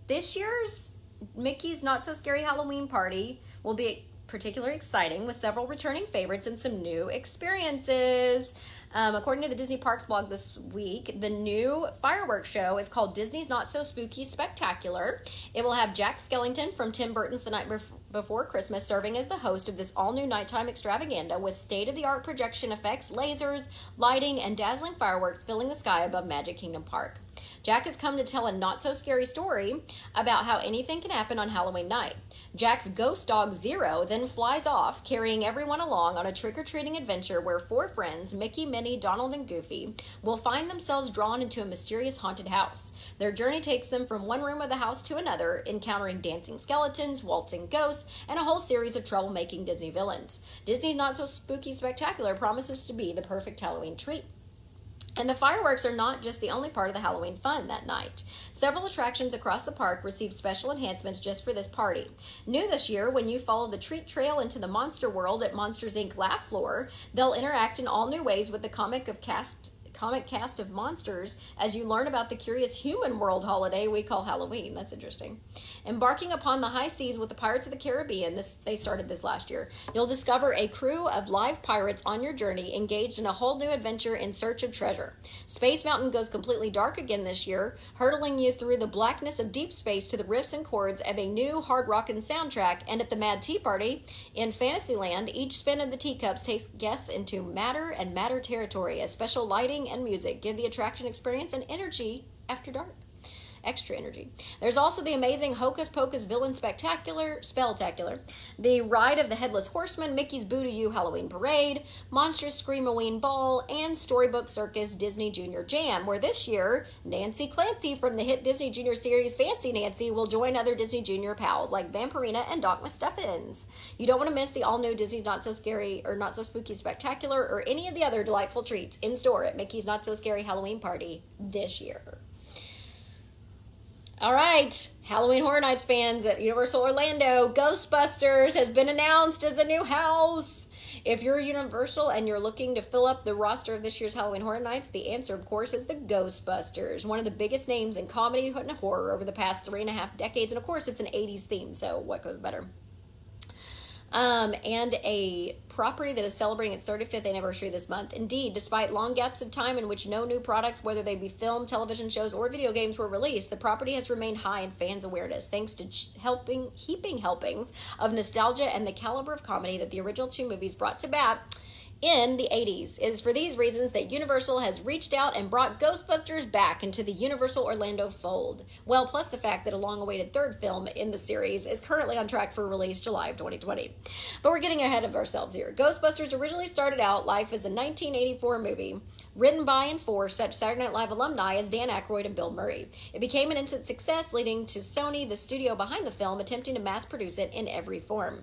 this year's Mickey's Not So Scary Halloween Party will be particularly exciting with several returning favorites and some new experiences. According to the Disney Parks blog this week, the new fireworks show is called Disney's Not So Spooky Spectacular. It will have Jack Skellington from Tim Burton's The Night Before Christmas serving as the host of this all-new nighttime extravaganza with state-of-the-art projection effects, lasers, lighting, and dazzling fireworks filling the sky above Magic Kingdom Park. Jack has come to tell a not-so-scary story about how anything can happen on Halloween night. Jack's ghost dog Zero then flies off, carrying everyone along on a trick-or-treating adventure where 4 friends, Mickey, Minnie, Donald, and Goofy, will find themselves drawn into a mysterious haunted house. Their journey takes them from one room of the house to another, encountering dancing skeletons, waltzing ghosts, and a whole series of troublemaking Disney villains. Disney's Not So Spooky Spectacular promises to be the perfect Halloween treat. And the fireworks are not just the only part of the Halloween fun that night. Several attractions across the park receive special enhancements just for this party. New this year, when you follow the treat trail into the Monster World at Monsters, Inc. Laugh Floor, they'll interact in all new ways with the comic cast of monsters as you learn about the curious human world holiday we call Halloween. That's interesting. Embarking upon the high seas with the Pirates of the Caribbean, they started this last year. You'll discover a crew of live pirates on your journey, engaged in a whole new adventure in search of treasure. Space Mountain goes completely dark again this year, hurtling you through the blackness of deep space to the riffs and chords of a new hard rockin' soundtrack. And at the Mad Tea Party in Fantasyland, each spin of the teacups takes guests into matter and matter territory as special lighting and music give the attraction experience an energy after dark. Extra energy. There's also the amazing Hocus Pocus Villain Spelltacular, the Ride of the Headless Horseman, Mickey's Boo to You Halloween Parade, Monstrous Screamoween Ball, and Storybook Circus Disney Junior Jam, where this year, Nancy Clancy from the hit Disney Junior series Fancy Nancy will join other Disney Junior pals like Vampirina and Doc Muffins. You don't want to miss the all-new Disney's Not So Scary or Not So Spooky Spectacular or any of the other delightful treats in store at Mickey's Not So Scary Halloween Party this year. All right, Halloween Horror Nights fans at Universal Orlando, Ghostbusters has been announced as a new house. If you're Universal and you're looking to fill up the roster of this year's Halloween Horror Nights, the answer, of course, is the Ghostbusters, one of the biggest names in comedy and horror over the past 3.5 decades. And, of course, it's an 80s theme, so what goes better? And a property that is celebrating its 35th anniversary this month. Indeed, despite long gaps of time in which no new products, whether they be film, television shows, or video games, were released, the property has remained high in fans' awareness, thanks to heaping helpings of nostalgia and the caliber of comedy that the original 2 movies brought to bat in the 80s. It is for these reasons that Universal has reached out and brought Ghostbusters back into the Universal Orlando fold. Well, plus the fact that a long-awaited 3rd film in the series is currently on track for release July of 2020. But we're getting ahead of ourselves here. Ghostbusters originally started out life as a 1984 movie, written by and for such Saturday Night Live alumni as Dan Aykroyd and Bill Murray. It became an instant success, leading to Sony, the studio behind the film, attempting to mass produce it in every form.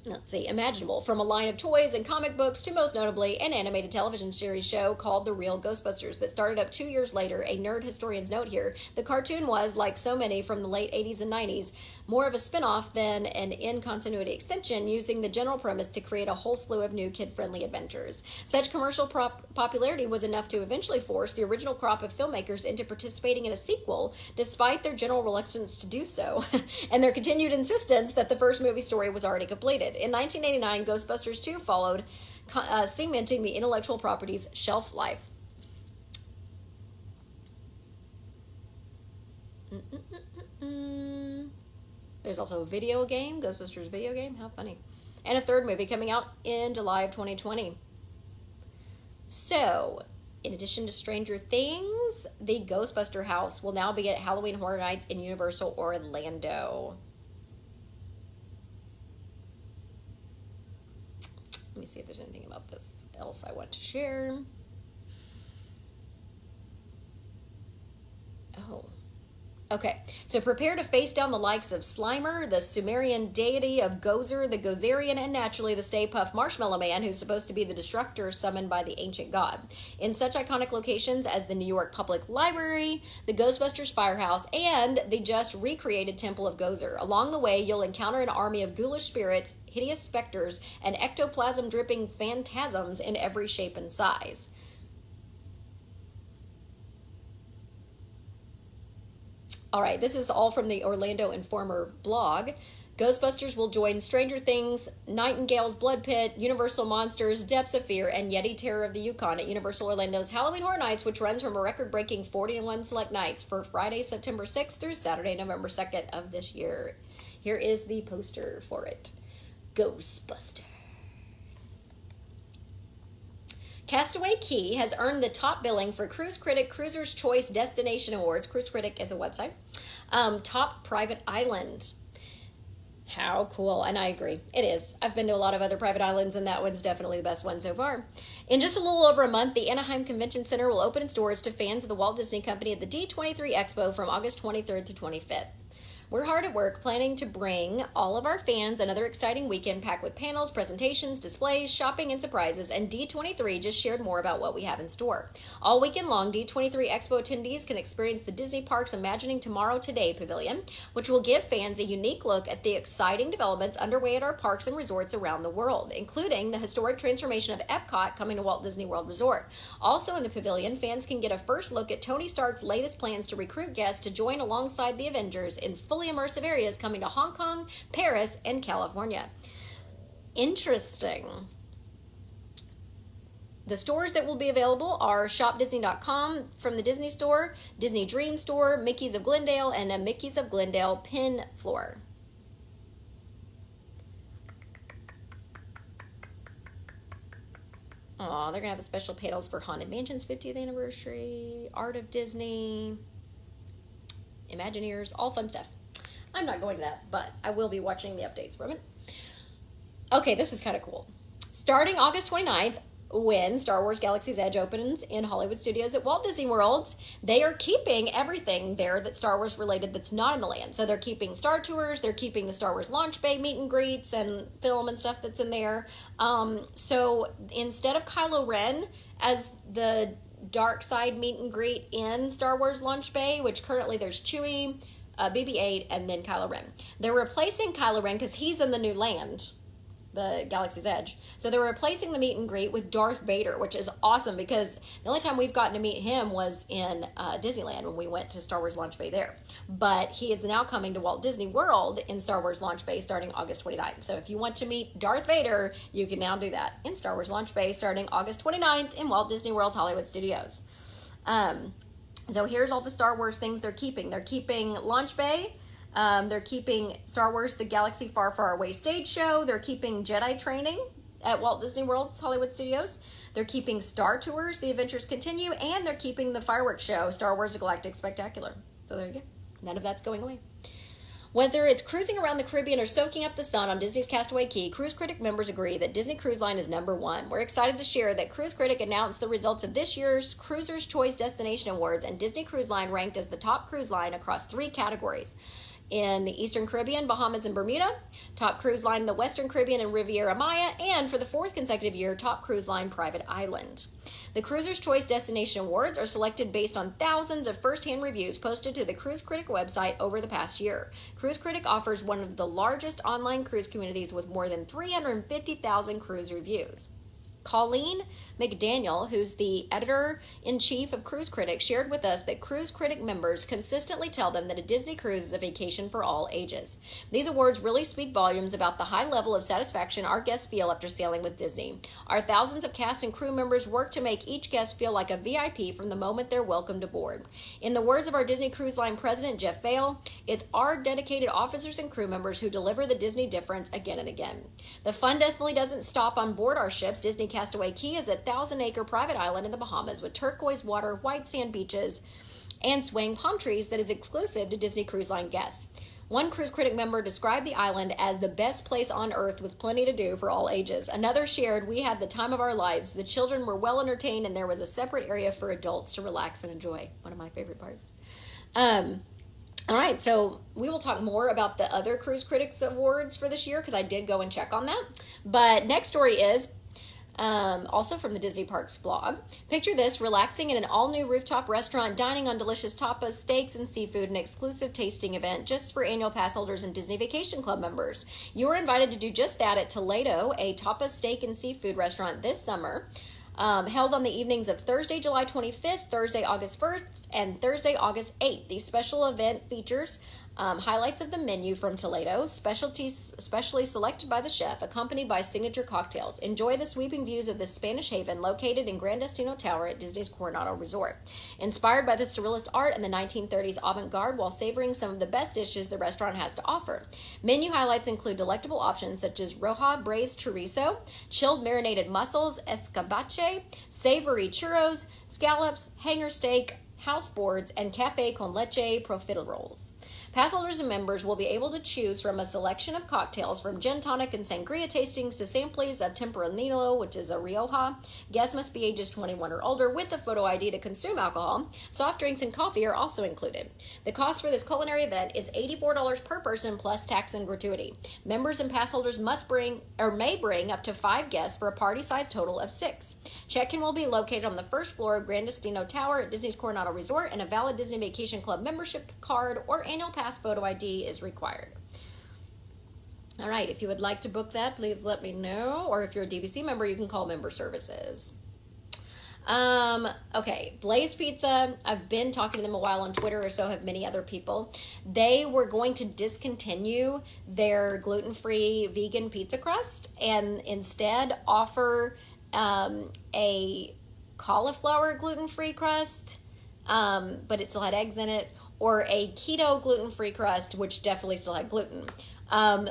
let's see, imaginable, from a line of toys and comic books to most notably an animated television series show called The Real Ghostbusters that started up 2 years later. A nerd historian's note here: the cartoon was, like so many from the late 80s and 90s, more of a spin-off than an in-continuity extension, using the general premise to create a whole slew of new kid-friendly adventures. Such commercial popularity was enough to eventually force the original crop of filmmakers into participating in a sequel, despite their general reluctance to do so, and their continued insistence that the first movie story was already completed. In 1989, Ghostbusters 2 followed, cementing the intellectual property's shelf life. There's also a video game, Ghostbusters video game, how funny. And a third movie coming out in July of 2020. So, in addition to Stranger Things, the Ghostbuster house will now be at Halloween Horror Nights in Universal Orlando. Let me see if there's anything about this else I want to share. Oh. Okay, so prepare to face down the likes of Slimer, the Sumerian deity of Gozer, the Gozerian, and naturally the Stay Puft Marshmallow Man, who's supposed to be the destructor summoned by the ancient god. In such iconic locations as the New York Public Library, the Ghostbusters Firehouse, and the just recreated Temple of Gozer. Along the way, you'll encounter an army of ghoulish spirits, hideous specters, and ectoplasm-dripping phantasms in every shape and size. All right, this is all from the Orlando Informer blog. Ghostbusters will join Stranger Things, Nightingale's Blood Pit, Universal Monsters, Depths of Fear, and Yeti Terror of the Yukon at Universal Orlando's Halloween Horror Nights, which runs from a record-breaking 41 select nights for Friday, September 6th through Saturday, November 2nd of this year. Here is the poster for it. Ghostbusters. Castaway Cay has earned the top billing for Cruise Critic Cruiser's Choice Destination Awards. Cruise Critic is a website. Top private island. How cool. And I agree. It is. I've been to a lot of other private islands, and that one's definitely the best one so far. In just a little over a month, the Anaheim Convention Center will open its doors to fans of the Walt Disney Company at the D23 Expo from August 23rd through 25th. We're hard at work planning to bring all of our fans another exciting weekend packed with panels, presentations, displays, shopping, and surprises, and D23 just shared more about what we have in store. All weekend long, D23 Expo attendees can experience the Disney Parks Imagining Tomorrow Today Pavilion, which will give fans a unique look at the exciting developments underway at our parks and resorts around the world, including the historic transformation of Epcot coming to Walt Disney World Resort. Also in the pavilion, fans can get a first look at Tony Stark's latest plans to recruit guests to join alongside the Avengers in fully immersive areas coming to Hong Kong, Paris, and California. Interesting. The stores that will be available are shopdisney.com from the Disney Store, Disney Dream Store, Mickey's of Glendale, and a Mickey's of Glendale pin floor. Aw, they're going to have a special panels for Haunted Mansion's 50th anniversary, Art of Disney, Imagineers, all fun stuff. I'm not going to that, but I will be watching the updates from it. Okay, this is kind of cool. Starting August 29th, when Star Wars Galaxy's Edge opens in Hollywood Studios at Walt Disney World, they are keeping everything there that's Star Wars related that's not in the land. So they're keeping Star Tours, they're keeping the Star Wars Launch Bay meet and greets and film and stuff that's in there. So instead of Kylo Ren as the dark side meet and greet in Star Wars Launch Bay, which currently there's Chewie, BB-8, and then Kylo Ren. They're replacing Kylo Ren because he's in the new land, the Galaxy's Edge. So they're replacing the meet and greet with Darth Vader, which is awesome because the only time we've gotten to meet him was in Disneyland when we went to Star Wars Launch Bay there. But he is now coming to Walt Disney World in Star Wars Launch Bay starting August 29th. So if you want to meet Darth Vader, you can now do that in Star Wars Launch Bay starting August 29th in Walt Disney World's Hollywood Studios. So here's all the Star Wars things they're keeping. They're keeping Launch Bay. They're keeping Star Wars The Galaxy Far, Far Away stage show. They're keeping Jedi training at Walt Disney World's Hollywood Studios. They're keeping Star Tours, The Adventures Continue, and they're keeping the fireworks show, Star Wars The Galactic Spectacular. So there you go. None of that's going away. Whether it's cruising around the Caribbean or soaking up the sun on Disney's Castaway Cay, Cruise Critic members agree that Disney Cruise Line is number one. We're excited to share that Cruise Critic announced the results of this year's Cruiser's Choice Destination Awards, and Disney Cruise Line ranked as the top cruise line across 3 categories: in the Eastern Caribbean, Bahamas, and Bermuda, top cruise line in the Western Caribbean and Riviera Maya, and for the 4th consecutive year, top cruise line private island. The Cruiser's Choice Destination Awards are selected based on thousands of first-hand reviews posted to the Cruise Critic website over the past year. Cruise Critic offers one of the largest online cruise communities with more than 350,000 cruise reviews. Colleen McDaniel, who's the editor-in-chief of Cruise Critic, shared with us that Cruise Critic members consistently tell them that a Disney cruise is a vacation for all ages. These awards really speak volumes about the high level of satisfaction our guests feel after sailing with Disney. Our thousands of cast and crew members work to make each guest feel like a VIP from the moment they're welcomed aboard. In the words of our Disney Cruise Line president, Jeff Vail, it's our dedicated officers and crew members who deliver the Disney difference again and again. The fun definitely doesn't stop on board our ships. Disney Castaway Cay is a 1,000-acre private island in the Bahamas with turquoise water, white sand beaches, and swaying palm trees that is exclusive to Disney Cruise Line guests. One Cruise Critic member described the island as the best place on earth with plenty to do for all ages. Another shared, "We had the time of our lives. The children were well entertained, and there was a separate area for adults to relax and enjoy." One of my favorite parts. All right, so we will talk more about the other Cruise Critics Awards for this year because I did go and check on that. But next story is also from the Disney Parks blog. Picture this: relaxing in an all-new rooftop restaurant, dining on delicious tapas, steaks, and seafood, an exclusive tasting event just for annual pass holders and Disney Vacation Club members. You are invited to do just that at Toledo, a tapas, steak, and seafood restaurant this summer. Held on the evenings of Thursday, July 25th, Thursday, August 1st, and Thursday, August 8th. The special event features highlights of the menu from Toledo, specialties specially selected by the chef, accompanied by signature cocktails. Enjoy the sweeping views of this Spanish haven located in Gran Destino Tower at Disney's Coronado Resort. Inspired by the surrealist art and the 1930s avant-garde while savoring some of the best dishes the restaurant has to offer. Menu highlights include delectable options such as roja braised chorizo, chilled marinated mussels, escabeche, savory churros, scallops, hanger steak, house boards, and cafe con leche profiteroles. Pass holders and members will be able to choose from a selection of cocktails from gin tonic and sangria tastings to samplings of Tempranillo, which is a Rioja. Guests must be ages 21 or older with a photo ID to consume alcohol. Soft drinks and coffee are also included. The cost for this culinary event is $84 per person plus tax and gratuity. Members and pass holders may bring up to 5 guests for a party size total of 6. Check-in will be located on the first floor of Gran Destino Tower at Disney's Coronado Resort, and a valid Disney Vacation Club membership card or annual pass photo ID is required. All right, if you would like to book that, please let me know. Or if you're a DVC member, you can call member services. Okay, Blaze Pizza. I've been talking to them a while on Twitter, or so have many other people. They were going to discontinue their gluten-free vegan pizza crust and instead offer a cauliflower gluten-free crust, but it still had eggs in it, or a keto gluten-free crust, which definitely still had gluten.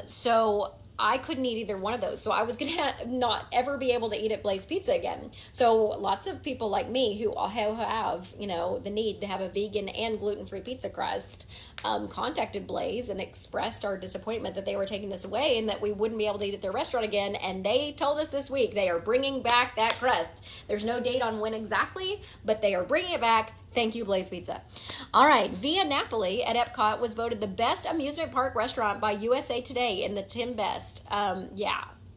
So I couldn't eat either one of those. So I was going to not ever be able to eat at Blaze Pizza again. So lots of people like me who have, the need to have a vegan and gluten-free pizza crust, contacted Blaze and expressed our disappointment that they were taking this away and that we wouldn't be able to eat at their restaurant again. And they told us this week they are bringing back that crust. There's no date on when exactly, but they are bringing it back. Thank you, Blaze Pizza. All right, Via Napoli at Epcot was voted the best amusement park restaurant by USA Today in the 10 best.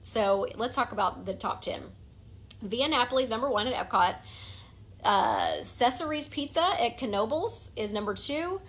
So let's talk about the top 10. Via Napoli's number 1 at Epcot. Cesari's Pizza at Knoebels is number 2.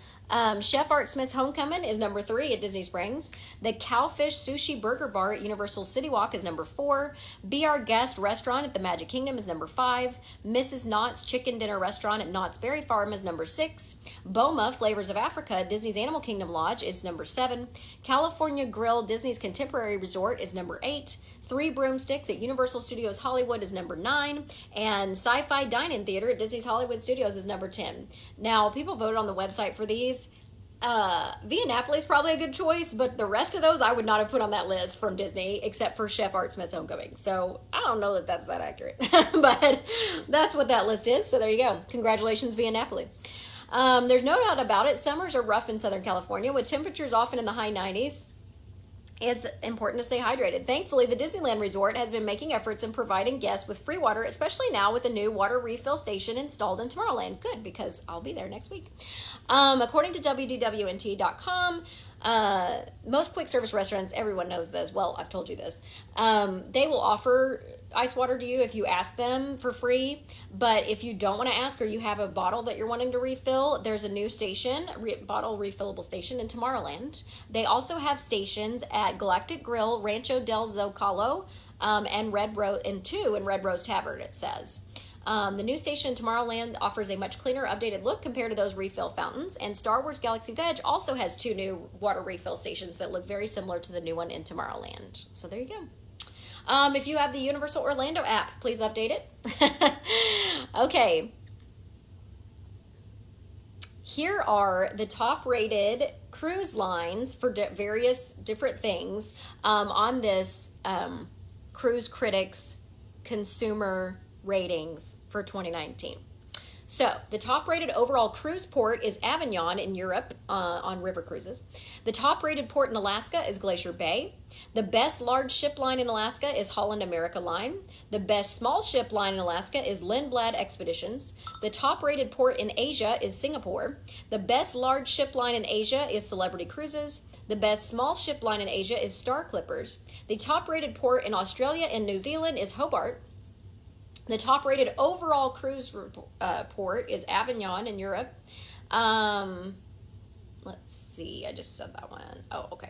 Chef Art Smith's Homecoming is number 3 at Disney Springs. The Cowfish Sushi Burger Bar at Universal City Walk is number 4. Be Our Guest Restaurant at the Magic Kingdom is number 5. Mrs. Knott's Chicken Dinner Restaurant at Knott's Berry Farm is number 6. Boma Flavors of Africa at Disney's Animal Kingdom Lodge is number 7. California Grill Disney's Contemporary Resort is number 8. 3 Broomsticks at Universal Studios Hollywood is number 9, and Sci-Fi Dine-In Theater at Disney's Hollywood Studios is number 10. Now, people voted on the website for these. Via Napoli is probably a good choice, but the rest of those I would not have put on that list from Disney, except for Chef Art Smith's Homecoming. So I don't know that that's that accurate, but that's what that list is. So there you go. Congratulations, Via Napoli. There's no doubt about it. Summers are rough in Southern California, with temperatures often in the high 90s. It's important to stay hydrated. Thankfully, the Disneyland Resort has been making efforts in providing guests with free water, especially now with a new water refill station installed in Tomorrowland. Good, because I'll be there next week. According to WDWNT.com, most quick service restaurants, everyone knows this. Well, I've told you this. They will offer ice water to you if you ask them for free. But if you don't want to ask, or you have a bottle that you're wanting to refill, there's a new station, bottle refillable station in Tomorrowland. They also have stations at Galactic Grill, Rancho del Zocalo, and Red Rose Tavern, it says. The new station in Tomorrowland offers a much cleaner, updated look compared to those refill fountains. And Star Wars Galaxy's Edge also has 2 new water refill stations that look very similar to the new one in Tomorrowland. So there you go. If you have the Universal Orlando app, please update it. Okay. Here are the top-rated cruise lines for various different things on this Cruise Critics consumer ratings for 2019. So, the top-rated overall cruise port is Avignon in Europe on river cruises. The top-rated port in Alaska is Glacier Bay. The best large ship line in Alaska is Holland America Line. The best small ship line in Alaska is Lindblad Expeditions. The top-rated port in Asia is Singapore. The best large ship line in Asia is Celebrity Cruises. The best small ship line in Asia is Star Clippers. The top-rated port in Australia and New Zealand is Hobart. The top-rated overall cruise port is Avignon in Europe. Let's see. I just said that one. Oh, okay.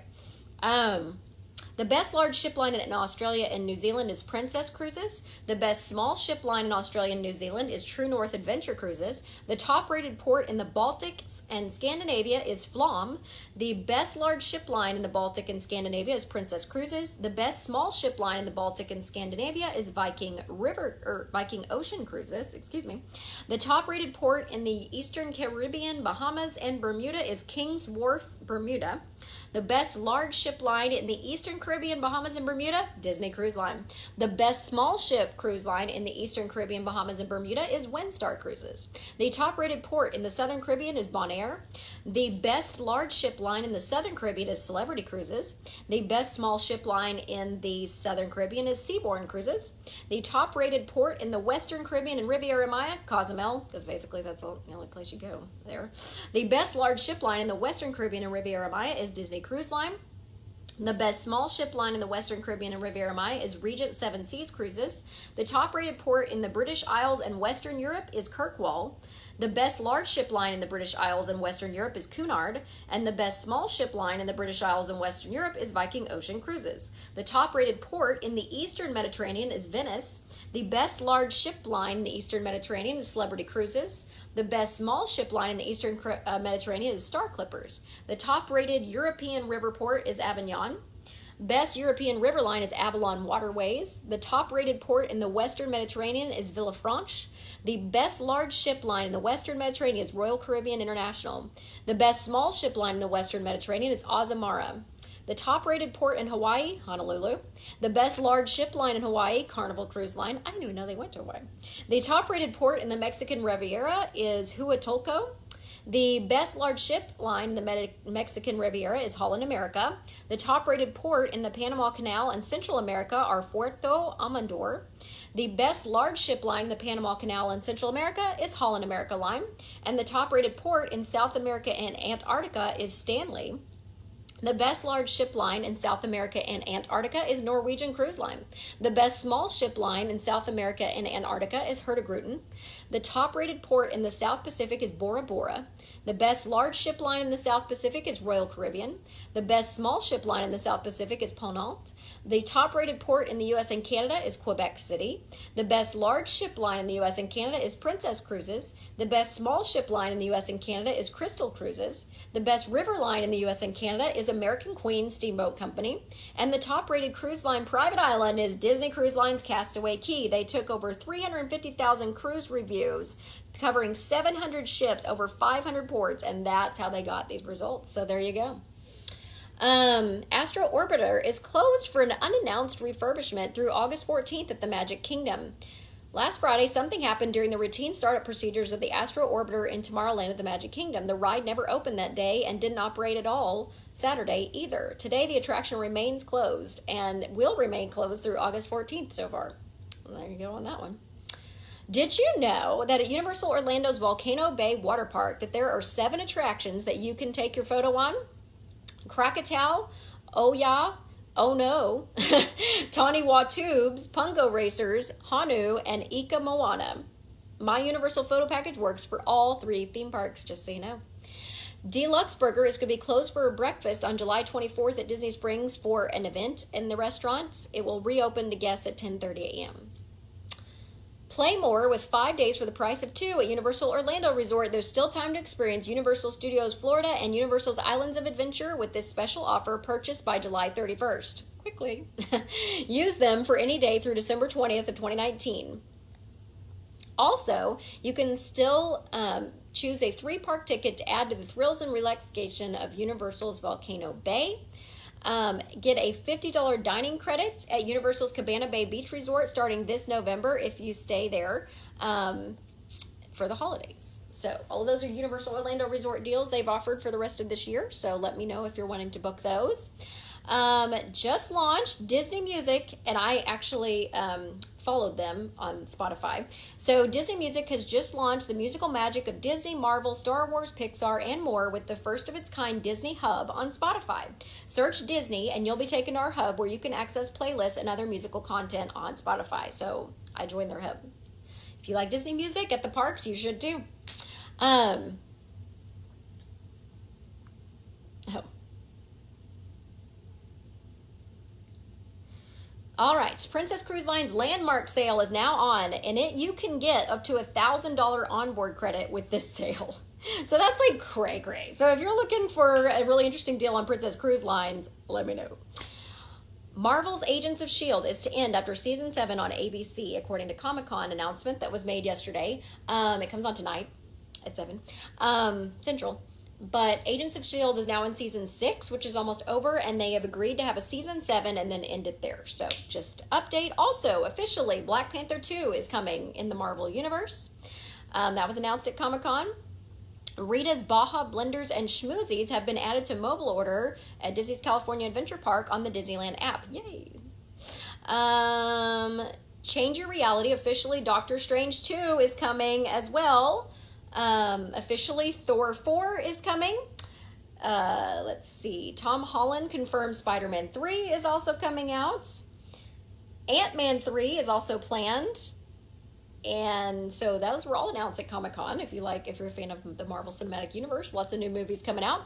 The best large ship line in Australia and New Zealand is Princess Cruises. The best small ship line in Australia and New Zealand is True North Adventure Cruises. The top-rated port in the Baltics and Scandinavia is Flom. The best large ship line in the Baltic and Scandinavia is Princess Cruises. The best small ship line in the Baltic and Scandinavia is Viking Ocean Cruises. The top-rated port in the Eastern Caribbean, Bahamas, and Bermuda is Kings Wharf, Bermuda. The best large ship line in the Eastern Caribbean, Bahamas, and Bermuda, Disney Cruise Line. The best small ship cruise line in the Eastern Caribbean, Bahamas, and Bermuda is Windstar Cruises. The top-rated port in the Southern Caribbean is Bonaire. The best large ship line in the Southern Caribbean is Celebrity Cruises. The best small ship line in the Southern Caribbean is Seabourn Cruises. The top-rated port in the Western Caribbean and Riviera Maya, Cozumel, because basically that's the only place you go there. The best large ship line in the Western Caribbean and Riviera Maya is Disney Cruise Line. The best small ship line in the Western Caribbean and Riviera Maya is Regent Seven Seas Cruises. The top-rated port in the British Isles and Western Europe is Kirkwall. The best large ship line in the British Isles and Western Europe is Cunard. And the best small ship line in the British Isles and Western Europe is Viking Ocean Cruises. The top-rated port in the Eastern Mediterranean is Venice. The best large ship line in the Eastern Mediterranean is Celebrity Cruises. The best small ship line in the Eastern Mediterranean is Star Clippers. The top-rated European river port is Avignon. Best European river line is Avalon Waterways. The top-rated port in the Western Mediterranean is Villafranche. The best large ship line in the Western Mediterranean is Royal Caribbean International. The best small ship line in the Western Mediterranean is Azamara. The top-rated port in Hawaii, Honolulu. The best large ship line in Hawaii, Carnival Cruise Line. I didn't even know they went to Hawaii. The top-rated port in the Mexican Riviera is Huatulco. The best large ship line in the Mexican Riviera is Holland America. The top-rated port in the Panama Canal and Central America are Puerto Amador. The best large ship line in the Panama Canal and Central America is Holland America Line. And the top-rated port in South America and Antarctica is Stanley. The best large ship line in South America and Antarctica is Norwegian Cruise Line. The best small ship line in South America and Antarctica is Hurtigruten. The top-rated port in the South Pacific is Bora Bora. The best large ship line in the South Pacific is Royal Caribbean. The best small ship line in the South Pacific is Ponant. The top-rated port in the U.S. and Canada is Quebec City. The best large ship line in the U.S. and Canada is Princess Cruises. The best small ship line in the U.S. and Canada is Crystal Cruises. The best river line in the U.S. and Canada is American Queen Steamboat Company. And the top-rated cruise line private island is Disney Cruise Line's Castaway Cay. They took over 350,000 cruise reviews, covering 700 ships, over 500 ports, and that's how they got these results. So there you go. Astro Orbiter is closed for an unannounced refurbishment through August 14th at the Magic Kingdom. Last Friday, something happened during the routine startup procedures of the Astro Orbiter in Tomorrowland at the Magic Kingdom. The ride never opened that day and didn't operate at all Saturday either. Today, the attraction remains closed and will remain closed through August 14th so far. Well, there you go on that one. Did you know that at Universal Orlando's Volcano Bay Water Park that there are 7 attractions that you can take your photo on? Krakatoa, Oh Ya, Oh No, Taniwha Tubes, Pungo Racers, Hanu, and Ika Moana. My Universal Photo Package works for all 3 theme parks, just so you know. Deluxe Burger is going to be closed for breakfast on July 24th at Disney Springs for an event in the restaurants. It will reopen to guests at 10:30 a.m. Play more with 5 days for the price of 2 at Universal Orlando Resort. There's still time to experience Universal Studios Florida and Universal's Islands of Adventure with this special offer purchased by July 31st. Quickly. Use them for any day through December 20th of 2019. Also, you can still choose a 3-park ticket to add to the thrills and relaxation of Universal's Volcano Bay. Get a $50 dining credit at Universal's Cabana Bay Beach Resort starting this November if you stay there for the holidays. So all of those are Universal Orlando Resort deals they've offered for the rest of this year. So let me know if you're wanting to book those. Just launched Disney Music, and I actually followed them on Spotify. So Disney Music has just launched the musical magic of Disney, Marvel, Star Wars, Pixar, and more with the first of its kind Disney Hub on Spotify. Search Disney and you'll be taken to our hub where you can access playlists and other musical content on Spotify. So I joined their hub. If you like Disney music at the parks, you should too. All right, Princess Cruise Line's Landmark sale is now on, and you can get up to $1,000 onboard credit with this sale. So that's like cray-cray. So if you're looking for a really interesting deal on Princess Cruise Lines, let me know. Marvel's Agents of S.H.I.E.L.D. is to end after Season 7 on ABC, according to Comic-Con announcement that was made yesterday. It comes on tonight at 7 Central. But Agents of S.H.I.E.L.D. is now in Season 6, which is almost over, and they have agreed to have a Season 7 and then end it there. So just update. Also, officially, Black Panther 2 is coming in the Marvel Universe. That was announced at Comic-Con. Rita's Baja Blenders and Schmoozies have been added to mobile order at Disney's California Adventure Park on the Disneyland app. Yay! Change Your Reality. Officially, Doctor Strange 2 is coming as well. Officially, Thor 4 is coming. Let's see. Tom Holland confirmed Spider-Man 3 is also coming out. Ant-Man 3 is also planned. And so those were all announced at Comic-Con. If you're a fan of the Marvel Cinematic Universe, lots of new movies coming out.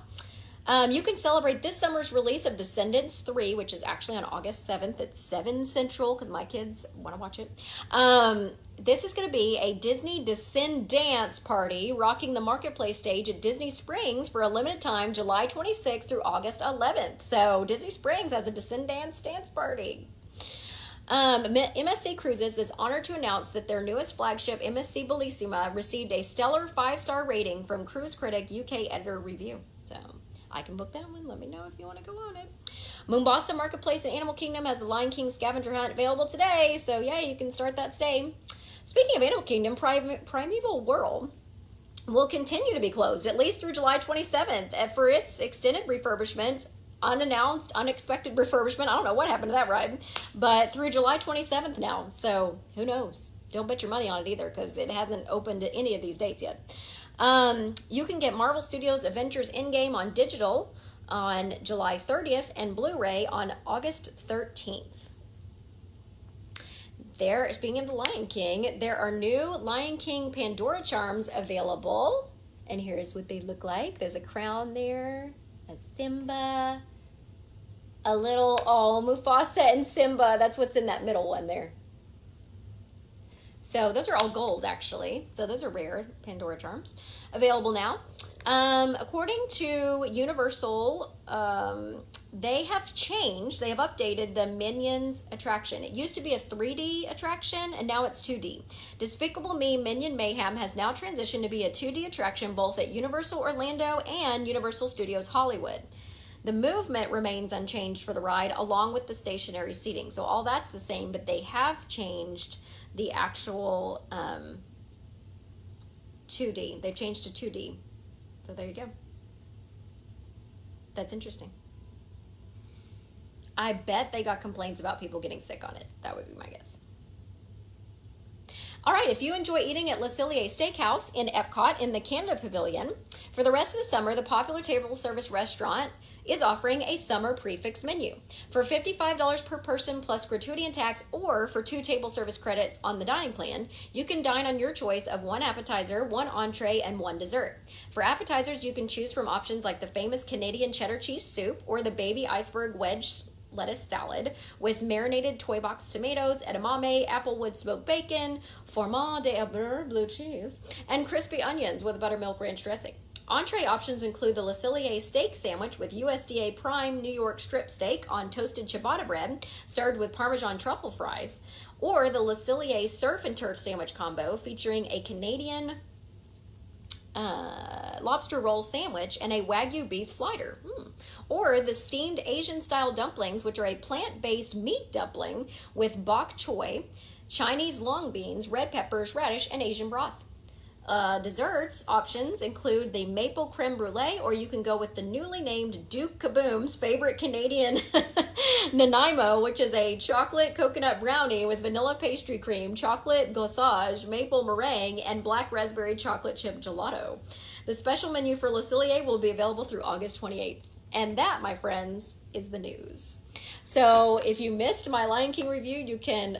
You can celebrate this summer's release of Descendants 3, which is actually on August 7th at 7 Central, because my kids want to watch it. This is going to be a Disney Descend Dance party rocking the Marketplace stage at Disney Springs for a limited time, July 26th through August 11th. So Disney Springs has a Descend dance party. MSC Cruises is honored to announce that their newest flagship, MSC Bellissima, received a stellar 5-star rating from Cruise Critic UK Editor Review. So I can book that one. Let me know if you want to go on it. Mombasa Marketplace and Animal Kingdom has the Lion King scavenger hunt available today. So yeah, you can start that today. Speaking of Animal Kingdom, Primeval World will continue to be closed at least through July 27th for its extended refurbishment, unannounced, unexpected refurbishment. I don't know what happened to that ride, but through July 27th now. So who knows? Don't bet your money on it either, because it hasn't opened at any of these dates yet. You can get Marvel Studios Avengers Endgame on digital on July 30th and Blu-ray on August 13th. Speaking of the Lion King, there are new Lion King Pandora charms available. And here's what they look like. There's a crown there, a Simba, a little, Mufasa and Simba. That's what's in that middle one there. So those are all gold, actually. So those are rare Pandora charms available now. According to Universal, they have updated the Minions attraction. It used to be a 3D attraction, and now it's 2D. Despicable Me Minion Mayhem has now transitioned to be a 2D attraction both at Universal Orlando and Universal Studios Hollywood. The movement remains unchanged for the ride, along with the stationary seating. So all that's the same, but they have changed the actual 2D. They've changed to 2D. So there you go. That's interesting. I bet they got complaints about people getting sick on it. That would be my guess. All right, if you enjoy eating at Le Cellier Steakhouse in Epcot in the Canada Pavilion, for the rest of the summer, the popular table service restaurant is offering a summer prefix menu. For $55 per person plus gratuity and tax, or for 2 table service credits on the dining plan, you can dine on your choice of 1 appetizer, 1 entree, and 1 dessert. For appetizers, you can choose from options like the famous Canadian cheddar cheese soup or the baby iceberg wedge lettuce salad with marinated toy box tomatoes, edamame, applewood smoked bacon, fromage d'Aubert blue cheese, and crispy onions with buttermilk ranch dressing. Entree options include the Le Cellier steak sandwich with USDA prime New York strip steak on toasted ciabatta bread served with Parmesan truffle fries, or the Le Cellier surf and turf sandwich combo featuring a Canadian lobster roll sandwich and a Wagyu beef slider. Or the steamed Asian-style dumplings, which are a plant-based meat dumpling with bok choy, Chinese long beans, red peppers, radish, and Asian broth. Desserts options include the maple creme brulee, or you can go with the newly named Duke Kaboom's favorite Canadian Nanaimo, which is a chocolate coconut brownie with vanilla pastry cream, chocolate glaçage, maple meringue, and black raspberry chocolate chip gelato. The special menu for Le Cellier will be available through August 28th. And that, my friends, is the news. So if you missed my Lion King review, you can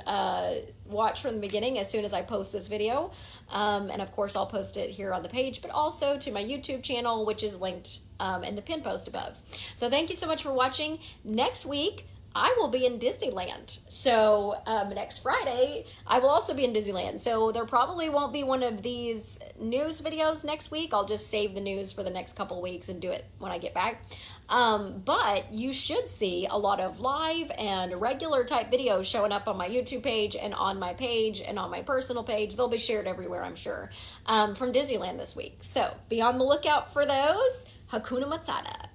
watch from the beginning as soon as I post this video. And of course, I'll post it here on the page, but also to my YouTube channel, which is linked in the pin post above. So thank you so much for watching. Next week, I will be in Disneyland. So next Friday, I will also be in Disneyland. So there probably won't be one of these news videos next week. I'll just save the news for the next couple weeks and do it when I get back. But you should see a lot of live and regular type videos showing up on my YouTube page and on my page and on my personal page. They'll be shared everywhere, I'm sure, from Disneyland this week. So be on the lookout for those. Hakuna Matata.